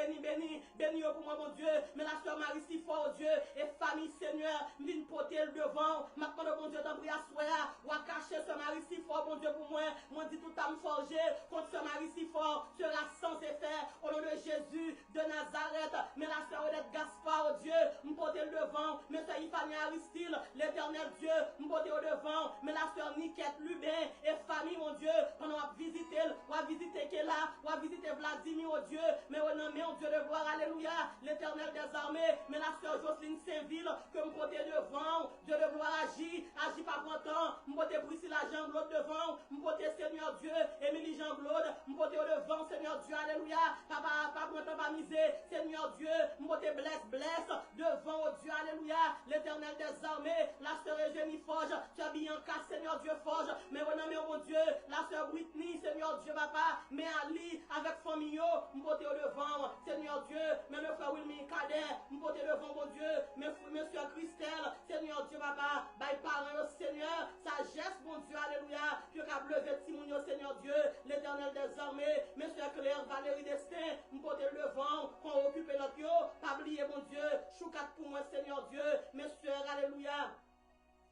pour moi, mon Dieu, mais la soeur Marie si fort, Dieu, et famille, Seigneur, m'vine porter le devant, maintenant, mon Dieu, d'en prier à soir, ou à cacher soeur Marie si fort, mon Dieu, pour moi dit tout à me forger, contre soeur Marie si fort, sera sans effet, au nom de Jésus de Nazareth, mais la sœur Odette Gaspard, oh Dieu, m'porter le devant, mais sœur Ifani Aristide, l'éternel Dieu, m'porter au devant, mais la sœur Niquette Lubin, et famille, mon Dieu, on va visiter, Kela, on va visiter Vladimir, oh Dieu, mais on a mis, oh Dieu de gloire, alléluia, l'éternel des armées, mais la sœur Jocelyne Saint-Ville, que m'porter devant, Dieu de gloire agit pas content, m'porter Priscilla Jean-Claude devant, m'porter Seigneur Dieu, Émilie Jean-Claude, m'porter au devant, Seigneur Dieu, alléluia, papa, pas misé, Seigneur Dieu, m'porter blesse, devant, oh Dieu, alléluia, l'éternel des armées, la sœur Eugénie Forge, sœur Bianca, Seigneur Dieu Forge, mais on a mis, oh mon Dieu, la sœur Whitney, Seigneur Dieu, papa, mais Ali, avec famille, m'porter au devant, Seigneur Dieu, mais le frère Wilmy Cadet, m'porter devant, mon Dieu, mais monsieur Christelle, Seigneur Dieu, papa, by parents, Seigneur, sagesse, mon Dieu, alléluia, que cap levé Timounio, Seigneur Dieu, l'éternel des armées, monsieur Claire, Valérie Destin, m'porter le devant, qu'on occupe notre yo, pas oublier, mon Dieu, choukat pour moi, Seigneur Dieu, mes soeurs, alléluia.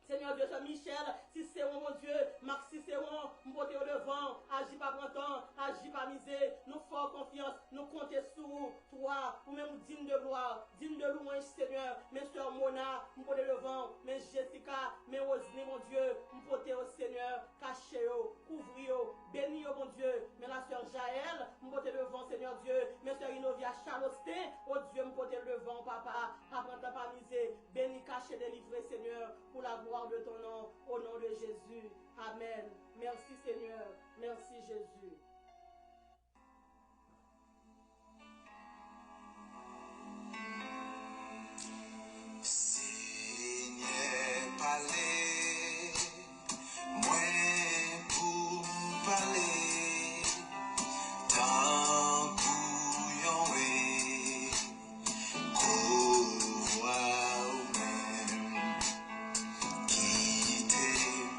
Seigneur Dieu, Michel, si c'est mon Dieu, Max, si c'est m'porter au devant, agis pas printemps, agis pas misé, nous faisons confiance, nous comptons sur toi, ou même digne de gloire, digne de louange, Seigneur, mes soeurs Mona, m'porter devant, mes Jessica, mes Rosny, mon Dieu, m'porter au Seigneur, cachez-o, couvrir-o, bénis-o, mon Dieu, mais la soeur Jaël, m'porter devant, Seigneur Dieu, mes soeurs Inovia Charlestin, oh Dieu, m'porter devant, papa, pas printemps, pas misé, bénis, caché, délivré, Seigneur, pour la gloire de ton nom, au nom de Jésus. Amen. Merci Seigneur. Merci Jésus. Seigneur, parler, moi pour parler, tant bouillonné, qu'on voit ou même quitter.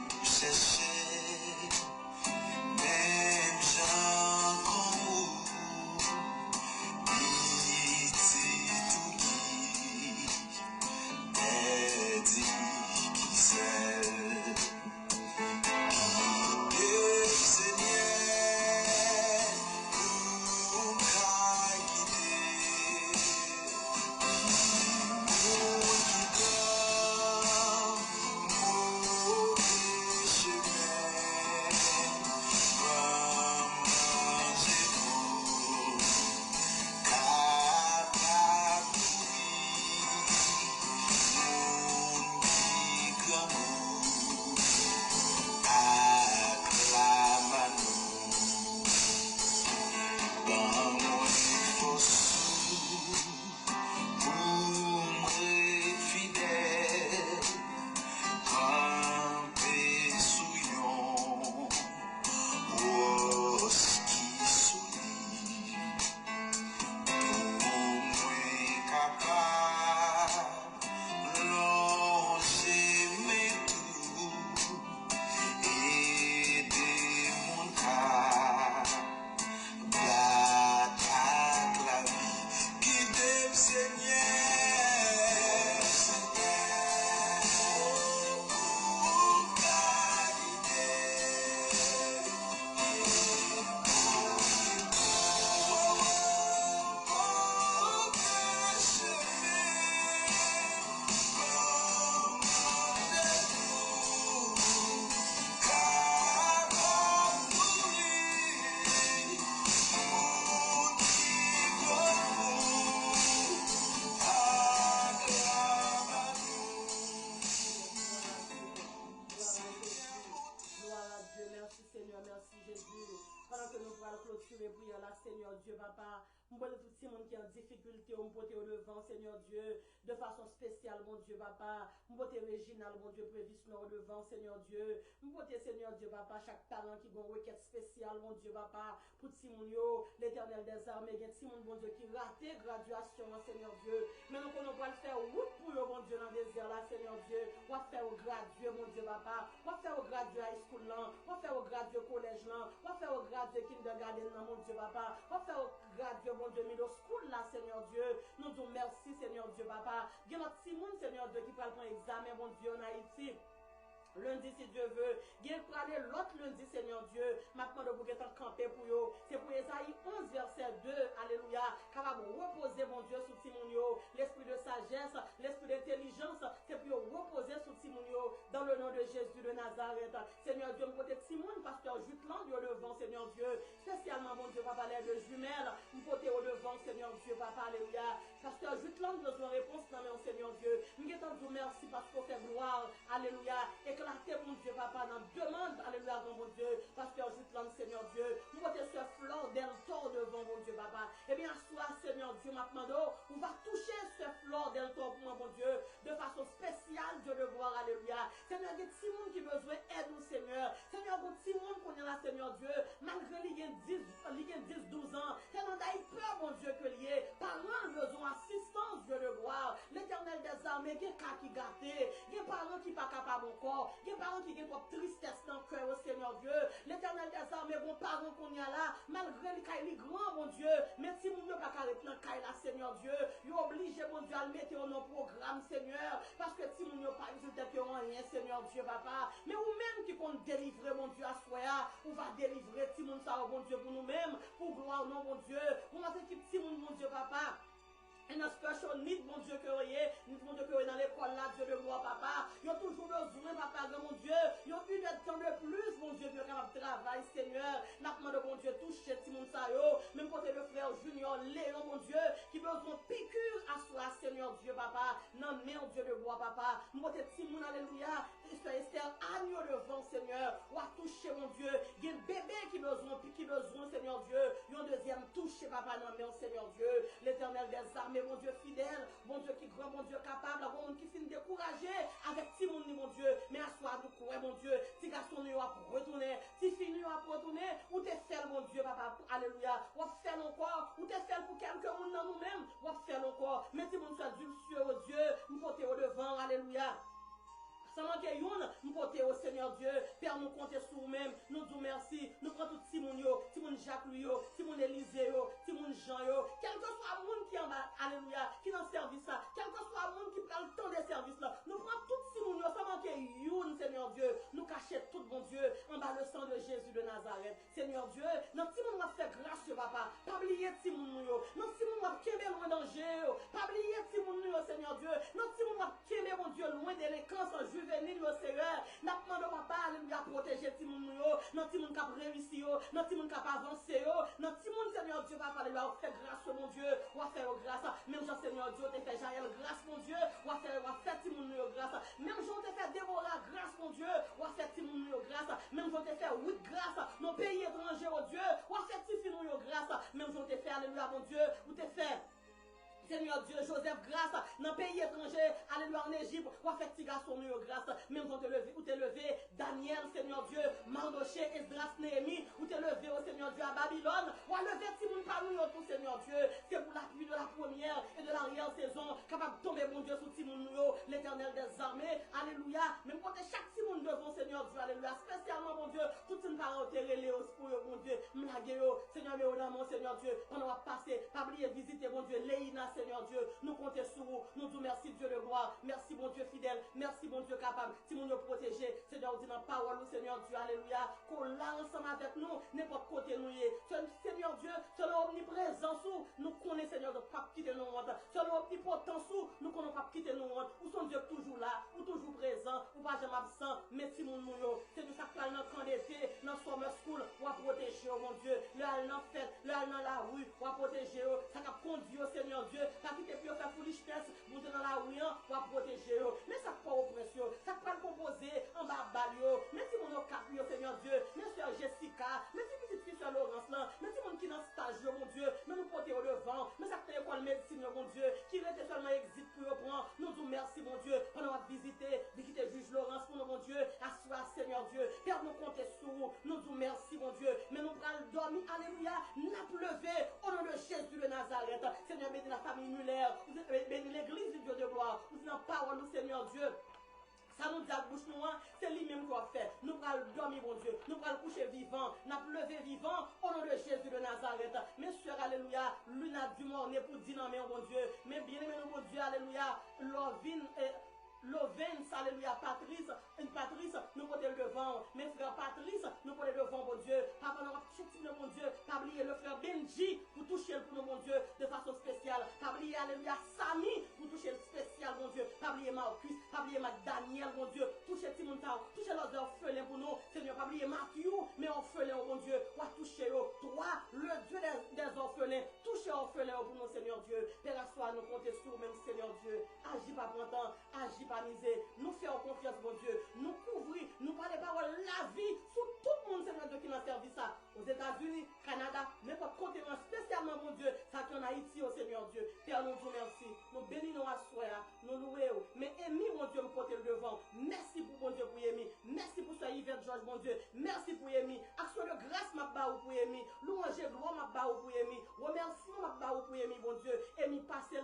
Seigneur Dieu, de façon spéciale, mon Dieu, papa. M'pote Réginal, mon Dieu, prévision au devant, Seigneur Dieu. M'pote, Seigneur Dieu, papa, chaque parent qui a une requête spéciale, mon Dieu, papa, pour Timounio, l'Éternel des armées, il y a Timon, mon Dieu, qui raté graduation, Seigneur Dieu. Mais nous, on va le faire, route pour eux, mon Dieu, dans le désert, là, Seigneur Dieu. On va faire au gradué, mon Dieu, papa. On va faire au gradué high school, là. On va faire au gradué collège, là. On va faire au gradué kindergarten, là, mon Dieu, papa. On va faire au gradué, mon Dieu, middle school, là, Seigneur Dieu. Nous disons merci, Seigneur Dieu, papa. Il y a notre Timon, Seigneur Dieu, qui va prendre examen, mon Dieu, en Haïti. Lundi, si Dieu veut. Viens prendre l'autre lundi, Seigneur Dieu. Maintenant, vous pouvez camper pour eux. C'est pour Esaïe 11, verset 2. Alléluia. Capable de reposer, mon Dieu, sur Timonio. L'esprit de sagesse, l'esprit d'intelligence, c'est pour reposer sur Timonio. Dans le nom de Jésus de Nazareth. Seigneur Dieu, me côté Timon, pasteur Jutland, au devant, Seigneur Dieu. Spécialement, mon Dieu, papa, l'air de jumelles. Me côté au devant, Seigneur Dieu, papa, alléluia. Pasteur Jutland, besoin de réponse dans le Seigneur Dieu. Nous vous merci parce qu'on fait gloire. Alléluia. Et que mon Dieu, papa, dans demande, alléluia, mon Dieu, pasteur Jutland, Seigneur Dieu, nous votez ce fleur d'Eltor devant mon Dieu, papa. Eh bien, soit, Seigneur Dieu, maintenant, on va toucher ce fleur d'Eltor pour moi, mon Dieu, de façon spéciale, Dieu de gloire, alléluia. Seigneur, il y a des gens qui ont besoin d'aide, Seigneur. Seigneur, il y a des gens qu'on est là, Seigneur Dieu, malgré les 10, 12 ans, elle en a peur, mon Dieu, que lié. Parents besoin d'assistance, Dieu de gloire. L'Éternel des armées, il y a des cas qui gâtés, il y a des parents qui ne sont pas capables encore. Il y a des parents qui ont trop tristesse dans le cœur, au Seigneur Dieu. L'Éternel des armées, bon parents qu'on y a là, malgré les cailles grands, mon Dieu, mais si vous ne pouvez pas arrêter dans le caille là, Seigneur Dieu, il est obligé, mon Dieu, à le mettre dans nos programmes, Seigneur, parce que si vous ne pouvez pas résulter que rien, Seigneur Dieu, papa, mais vous-même qui compte délivrer, mon Dieu, à soi, on va délivrer, si mon ça, mon Dieu, pour nous-mêmes, pour gloire, non, mon Dieu, pour notre équipe, si mon Dieu, papa. Et notre special need, mon Dieu, que vous voyez, mon Dieu, que vous dans l'école là, Dieu de gloire, papa. Ils ont toujours besoin, papa, mon Dieu. Ils ont une heure de temps de plus, mon Dieu, pour capable de travailler, Seigneur. N'a demandé, mon Dieu, toucher Timon Sayo. Même côté le frère Junior Léon, mon Dieu, qui besoin de piqûre à soi, Seigneur Dieu, papa. Non, mais, Dieu de gloire, papa. Mon côté Timon, alléluia. Esther, agneau devant, Seigneur. Ou à toucher, mon Dieu. Il y a un bébé qui besoin, Seigneur Dieu. Il y a un deuxième toucher, papa, non, mais, Seigneur Dieu. L'Éternel des armées. Mais mon Dieu fidèle, mon Dieu qui grand, mon Dieu capable, mon Dieu qui finit découragé avec si mon Dieu, mais à soi nous courons, mon Dieu, si garçon nous a retourner, si fille nous a retourner, ou t'es fait, mon Dieu, papa, alléluia, ou fait encore, ou t'es fait pour quelqu'un dans nous-mêmes, ou fait encore, mais si mon Dieu dulcieux, oh Dieu, nous porter au devant, alléluia. Sans manquer une, nous porter au Seigneur Dieu, Père, nous compter sur nous-mêmes, nous disons merci, nous prenons tout Simon Jacques Louis, Simon Élisée, Simon Jean, quel que soit le monde qui en bas, alléluia, qui dans le service là, quel que soit le monde qui prend le temps des services là, nous prenons tout Simon, sans manquer une, Seigneur Dieu, nous cacher tout, mon Dieu, en bas le sang de Jésus de Nazareth. Seigneur Dieu, notre Simon va faire grâce, papa, pas oublier Simon, notre Simon va quémer loin danger, pas oublier Simon, Seigneur Dieu, notre Simon va quémer, mon Dieu, loin délinquance en juve. Venir au Seigneur, n'a pas de papa, alléluia, protéger Timon, notre Timon qui a réussi, notre Timon qui a avancé, notre Timon, Seigneur Dieu, papa, alléluia, fait grâce, mon Dieu, ou à faire grâce, même Jean, Seigneur Dieu, t'es fait Jaël grâce, mon Dieu, ou à faire Timon, grâce, même Jean, t'es fait Déborah grâce, mon Dieu, ou à faire Timon, grâce, même Jean, t'es fait oui grâce, nos pays étrangers, oh Dieu, ou à faire Tifino, grâce, même Jean, t'es fait, alléluia, mon Dieu, ou t'es fait. Seigneur Dieu, Joseph, grâce, dans le pays étranger, alléluia, en Égypte, ou à faire petit garçon, grâce, même quand tu t'es levé, Daniel, Seigneur Dieu, Mardoché, Esdras, Néhémie, ou t'es levé, au Seigneur Dieu, à Babylone, ou à lever Timoun parmi tout, Seigneur Dieu, c'est pour l'appui de la première et de l'arrière saison, capable de tomber, mon Dieu, sous Timoun, l'Éternel des armées, alléluia, même quand chaque Timoun devant, Seigneur Dieu, alléluia, spécialement, mon Dieu, toute une parole, Léos, pour mon Dieu, Mlagué, Seigneur, mais au nom, Seigneur Dieu, on va passer, pas oublier, visiter, mon Dieu, Léina, Seigneur Dieu, nous comptons sur vous, nous disons merci Dieu de gloire, merci mon Dieu fidèle, merci mon Dieu capable, si mon Dieu protégé, Seigneur dit dans la parole, Seigneur Dieu, alléluia, qu'on l'a ensemble avec nous, n'importe côté nous y est, Seigneur Dieu, sur l'omniprésence, nous connaissons Seigneur de ne pas quitter nos hontes, sur l'omnipotence, nous connaissons pas quitter nos hontes, où son Dieu toujours là, ou toujours présent, ou pas jamais absent, mais si mon nous, c'est nous ça parle dans camp d'été, dans summer school, ou à protéger, mon Dieu, le hall dans fête, le hall dans la rue, ou à protéger, ça a conduit au Seigneur Dieu, et puis on fait foolishness, vous êtes dans la rue, pour protéger, mais ça pas oppression, ça pas composer en bas balio, mais si mon cap, Seigneur Dieu, mais soeur Jessica, mais si petite fille sur Laurence là, mais si mon qui dans stage, mon Dieu, mais nous porter au devant, mais ça fait l'école médecine, mon Dieu, qui reste seulement visiter, visiter juge Laurence pour nous, mon Dieu, assoir, Seigneur Dieu, Père, nous compter sur vous, nous disons merci, mon Dieu, mais nous prenons dormir, alléluia, nous lever au nom de Jésus de Nazareth, Seigneur, bénis la famille Muller, bénis l'église du Dieu de gloire, vous dites en parole, Seigneur Dieu. Ça nous dit à bouche nous, c'est lui-même qui a fait. Nous allons dormir, mon Dieu. Nous allons coucher vivant. Nous allons lever vivant au nom de Jésus de Nazareth. Mes soeurs, alléluia. L'une a du mort n'est pour dire non, mais mon Dieu. Mais bien aimé, mon Dieu, alléluia. Lovens, alléluia, Patrice, nous portons le devant. Mes frères Patrice, nous portons le devant, mon Dieu. Papa, nous avons mon Dieu. Pas oublier le frère Benji pour toucher pour nous, mon Dieu, de façon spéciale. Pas oublier, alléluia, Samy pour toucher le spécial, mon Dieu. Pas oublier Marcus, pas oublier Daniel, mon Dieu. Toucher Timon Tao, toucher les orphelins pour nous. Seigneur, pas oublier Mathieu, mais orphelins, mon Dieu. Ou toucher eux. Toi, le Dieu des orphelins, toucher orphelins pour nous, Seigneur Dieu. Père, à soi, nous comptons sur même, Seigneur Dieu. Agis pas pour temps, agis pas misé. Nous faisons confiance, mon Dieu. Nous couvrons, nous parlons des paroles, la vie, sur tout le monde, Seigneur Dieu, qui n'a servi ça. Aux États-Unis, Canada, n'importe côté, spécialement, mon Dieu, ça qui en Haïti, au Seigneur Dieu. Père, nous vous remercions. Nous bénissons à soi, nous louons. Mais aimez, mon Dieu, nous porter le devant. Merci pour mon Dieu, pour aimer. Merci pour ce Yvette Georges, mon Dieu. Merci pour aimer. Action de grâce, ma barre pour aimer. Louange et gloire, ma barre pour aimer. Remerciement, ma barre pour aimer, mon Dieu. Aimer, passer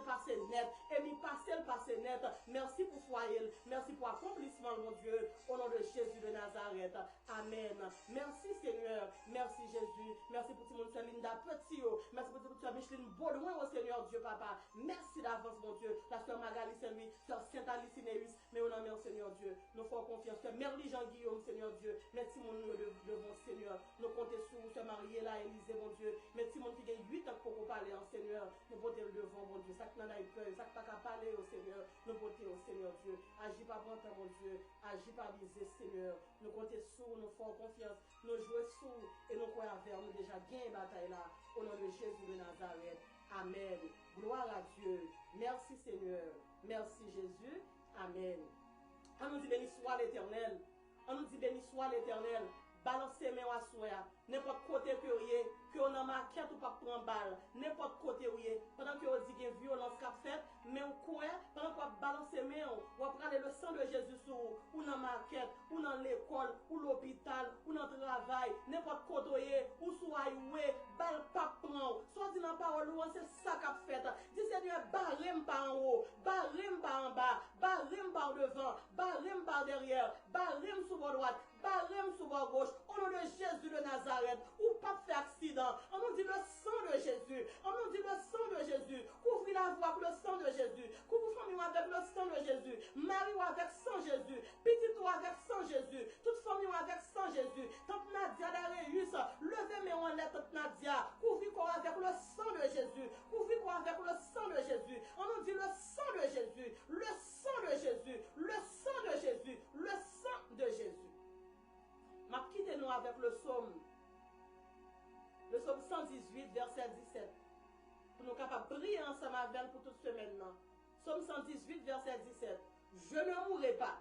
net. Aimer, passer net. Merci pour foyer. Merci pour accomplissement, mon Dieu. Au nom de Jésus de Nazareth. Amen. Merci, Seigneur. Merci, Jésus. Merci pour tout le monde, Linda Petit. Merci pour tout le monde, Micheline Baudouin, au Seigneur Dieu, Papa. Merci d'avance, mon Dieu. La soeur Magali Saint-Louis, soeur Sainte-Alice Neus, mais on en met au Seigneur Dieu. Nous faisons confiance. Soeur Merly Jean-Guillaume, Seigneur Dieu. Merci, mon nom devant, Seigneur. Nous comptons sur vous, soeur Mariella Élisée, mon Dieu. Merci, mon qui a 8 ans pour parler, en Seigneur. Nous comptons le devant, mon Dieu. Ça qui n'en a eu peur, ça qui n'a pas parler au Seigneur. Nous comptons au Seigneur Dieu. Agis pas bon temps, mon Dieu. Agis pas viser, Seigneur. Nous comptons sur, nous faisons confiance. Nous jouons sur et nous croyons vers nous déjà gagné bataille là. Au nom de Jésus de Nazareth. Amen. Gloire à Dieu. Merci Seigneur. Merci Jésus. Amen. On nous dit béni soit l'Éternel. On nous dit béni soit l'Éternel. Balancez mes à soi. N'importe côté que vous êtes, que on a maquette ou pas prendre balle. N'importe côté où vous êtes. Pendant que vous dites qu'il y a violence qu'a fait, mais on court, pendant que vous balancez mes, vous prenez le sang de Jésus sur vous, ou dans la maquette, ou dans l'école, ou l'hôpital, ou dans le travail, n'importe côté où vous êtes, ou sur highway, balle pas prendre. Soit dit dans la parole, c'est ça qu'a fait. Dis Seigneur, barrem pas en haut, barrem pas en bas, barrem par devant, barrem par derrière, barrem sur votre droite, barrem sur votre gauche, au nom de Jésus de Nazareth, ou pas fait accident. On nous dit le sang de Jésus, on nous dit le sang de Jésus, couvrez la voie avec le sang de Jésus, couvrez famille avec le sang de Jésus, Marie avec sang Jésus, petit ou avec sang Jésus, toute famille avec sang Jésus, tante Nadia d'Aréus, levez mes en lettre tante Nadia, couvrez quoi avec le sang de Jésus, couvrez quoi avec le sang de Jésus, on nous dit le sang de Jésus, le sang de Jésus, le sang de Jésus, le sang de Jésus. M'a quitté nous avec le psaume 118, verset 17. Pour nous capables de briller ensemble avec pour toute semaine. Psaume 118, verset 17. Je ne mourrai pas,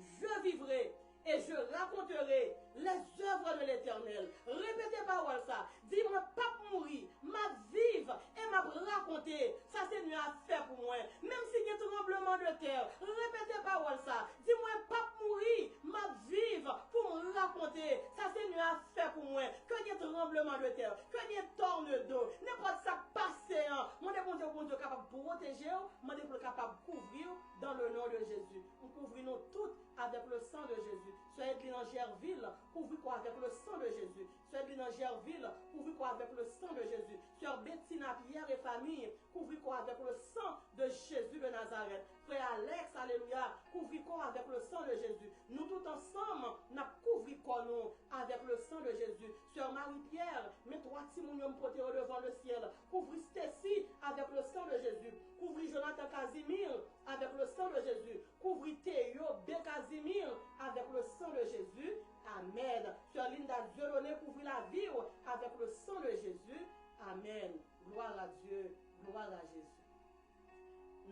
je vivrai et je raconterai les œuvres de l'Éternel. Répétez parole ça. Dis-moi pas mourir, m'a vivre et m'a raconter. Ça c'est Dieu a fait pour moi. Même s'il y a un tremblement de terre, répétez parole ça. Dis-moi pas mourir, m'a vivre pour me raconter. Ça c'est Dieu a fait pour moi. Quand il y a un tremblement de terre, quand il y a un tornado, n'importe ça passé. Mon Dieu, bon Dieu capable de protéger, mon Dieu capable de couvrir dans le nom de Jésus. Nous couvrons toutes avec le sang de Jésus. Soyez dans Gerville, couvrez quoi avec le sang de Jésus. Soyez dans Gerville, couvrez quoi avec le sang de Jésus. Sœur Bettina, Pierre et famille, couvrez quoi avec le sang de Jésus de Nazareth. Frère Alex, alléluia, couvrez quoi avec le sang de Jésus. Nous tous ensemble, nous couvrons quoi nous avec le sang de Jésus. Sœur Marie-Pierre, mes 3 timoniums protégés devant le ciel. Couvrez Stacy avec le sang de Jésus. Couvrez Jonathan Casimir avec le sang de Jésus. Couvrez Théo B. Casimir avec le sang de Jésus. Amen. Sœur Linda Dieudonné, couvrez la vie avec le sang de Jésus. Amen. Gloire à Dieu. Gloire à Jésus.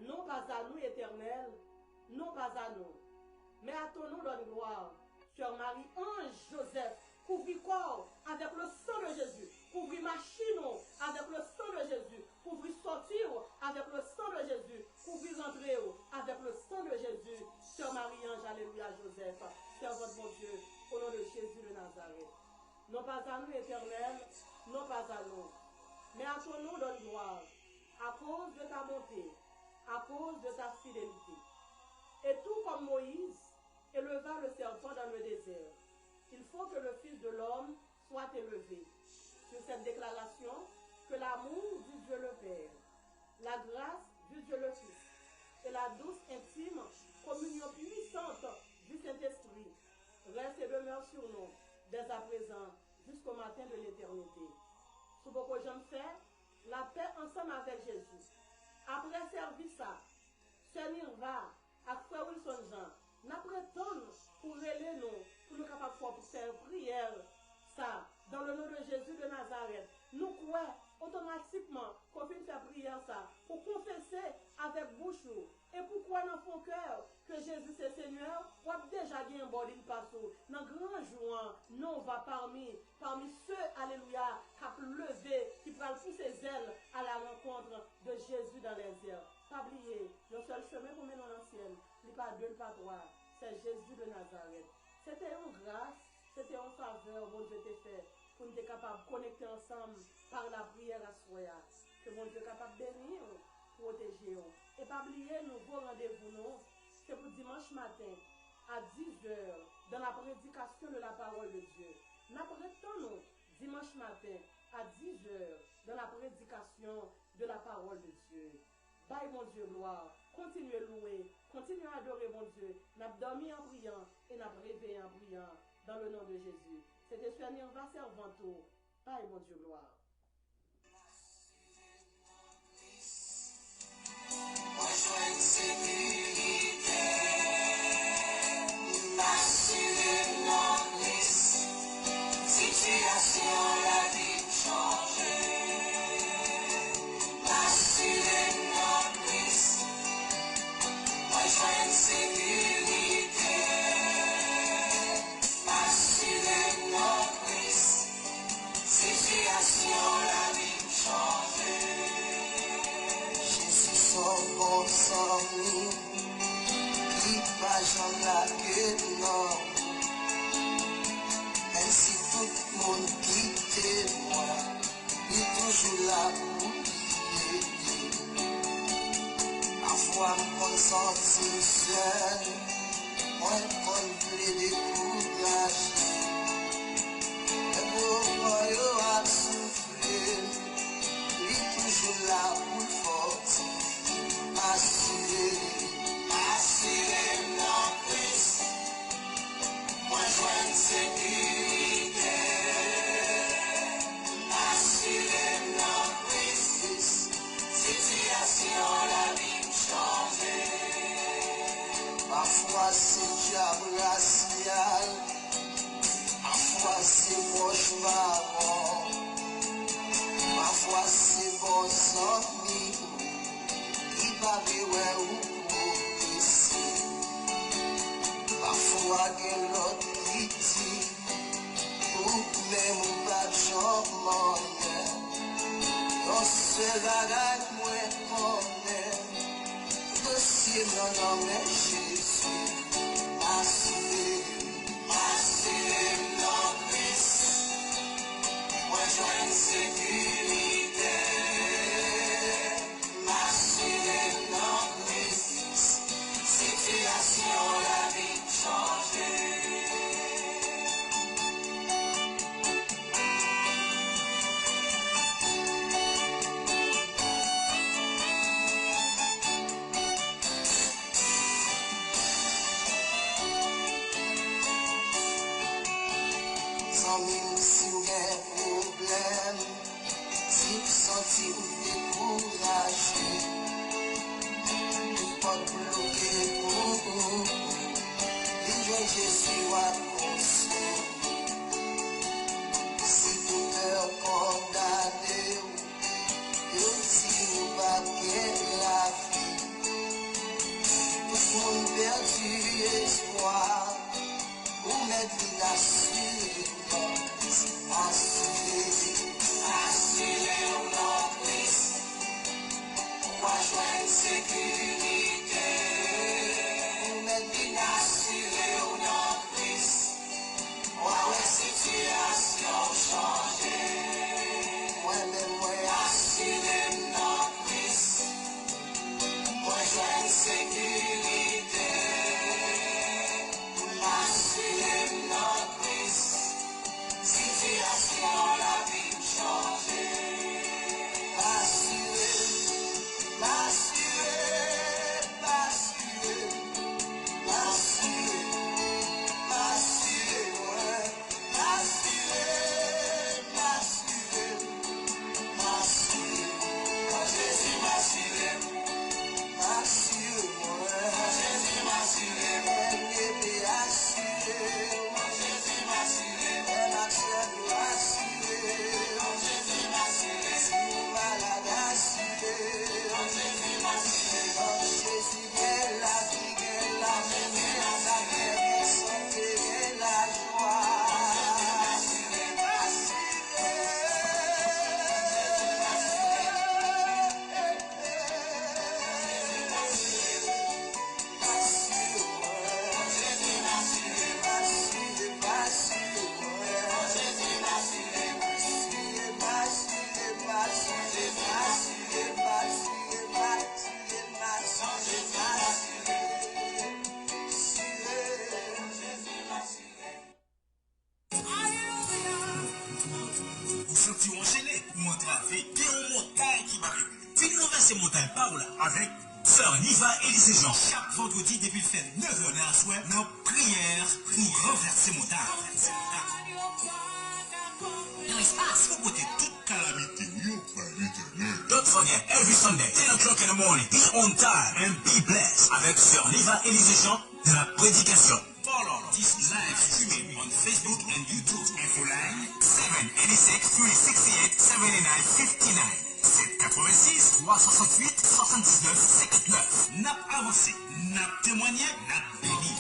Non pas à nous, Éternel. Non pas à nous. Mais à ton nom donne gloire. Sœur Marie-Ange Joseph, couvrez corps avec le sang de Jésus. Couvrez machine avec le sang de Jésus. Couvrez sortir avec le sang de Jésus. Couvrez entrer avec le sang de Jésus. Sœur Non pas à nous, Éternel, non pas à nous, mais à ton nom donne gloire, à cause de ta bonté, à cause de ta fidélité. Et tout comme Moïse éleva le serpent dans le désert, il faut que le Fils de l'homme soit élevé. Sur cette déclaration, que l'amour du Dieu le Père, la grâce du Dieu le Fils et la douce intime communion puissante du Saint-Esprit reste et demeure sur nous dès à présent jusqu'au matin de l'éternité. Sous beaucoup de gens fait la paix ensemble avec Jésus. Après service ça, Seigneur va à Frère Wilson Jean, n'apprétons pour relayer nous, pour nous capables de faire prière ça, dans le nom de Jésus de Nazareth. Nous croyons automatiquement qu'on finit faire prière ça, pour confesser avec bouche et pour croire dans son cœur que Jésus c'est Seigneur, on a déjà gagné un bon passo. Dans grand jour, nous on va parmi ceux, alléluia, qui ont levé, qui prennent tous ses ailes à la rencontre de Jésus dans les airs. Pas oublier, le seul chemin pour mener dans l'ancienne, il n'y a pas deux, il n'y a pas trois, c'est Jésus de Nazareth. C'était une grâce, c'était une faveur, mon Dieu t'a fait, pour nous être capables de connecter ensemble par la prière à soi. Que mon Dieu est capable de bénir, protéger. Et pas oublier, nous vos rendez-vous, nous, c'est pour dimanche matin, à 10h, dans la prédication de la parole de Dieu. Nous attendons dimanche matin, à 10h, dans la prédication de la parole de Dieu. Bye mon Dieu, gloire. Continuez à louer, continuez à adorer mon Dieu. Nous avons dormi en priant et nous avons réveillé en priant dans le nom de Jésus. C'était Seigneur va servant tout. Bye mon Dieu, gloire. Situation, la vie changée. M'assurer notre Christ. Moi, je une sécurité. M'assurer notre Christ. Situation, la vie changée. Jésus, son bon sang, qui va j'en la que non. Même si tout le monde quitte moi, il est toujours là pour guider. Parfois, je me sens seul, moi, je me décourager. Mais pourquoi je a soufflé, il est toujours là pour fortifier. M'assurer mon Christ, moi, je une sécurité. Situation, la vie changée. Parfois c'est diable racial, parfois c'est proche parent, parfois c'est bon amis, qui paraît ou progresser. Parfois que l'autre qui dit, ou même ou pas de changement. On se bagage moins connaît, dossier non mais Jésus, assuré non Christ, moi j'ai une sécurité, assuré non Christ, situation la vie changée. Si vous avez un problème, si vous sentez découragé, vous pas bloquer pour vous, les gens Jésus à consoler. Si vous peur condamné, vous si vous pas bien la vie, tout le monde perdu espoir, vous mettez la suite. Assuré au nom Christ, moi je une sécurité. Assuré au nom Christ, moi une situation. senti enchaîné ou entravé, puis une montagne qui m'arrive. Puis renverser montagne par là avec Sœur Niva et les gens. Chaque vendredi depuis le fait 9h à soir, dans prière pour renverser montagne. Dans l'espace, faut botter toute calamité. Don't forget, every Sunday, 10 o'clock in the morning, be on time and be blessed avec Sœur Niva et les gens de la prédication. Follow this live streaming on Facebook and YouTube. Info line 786 368 7959. 786 368 79 59. Nap avancé, nap témoigné, nap béni.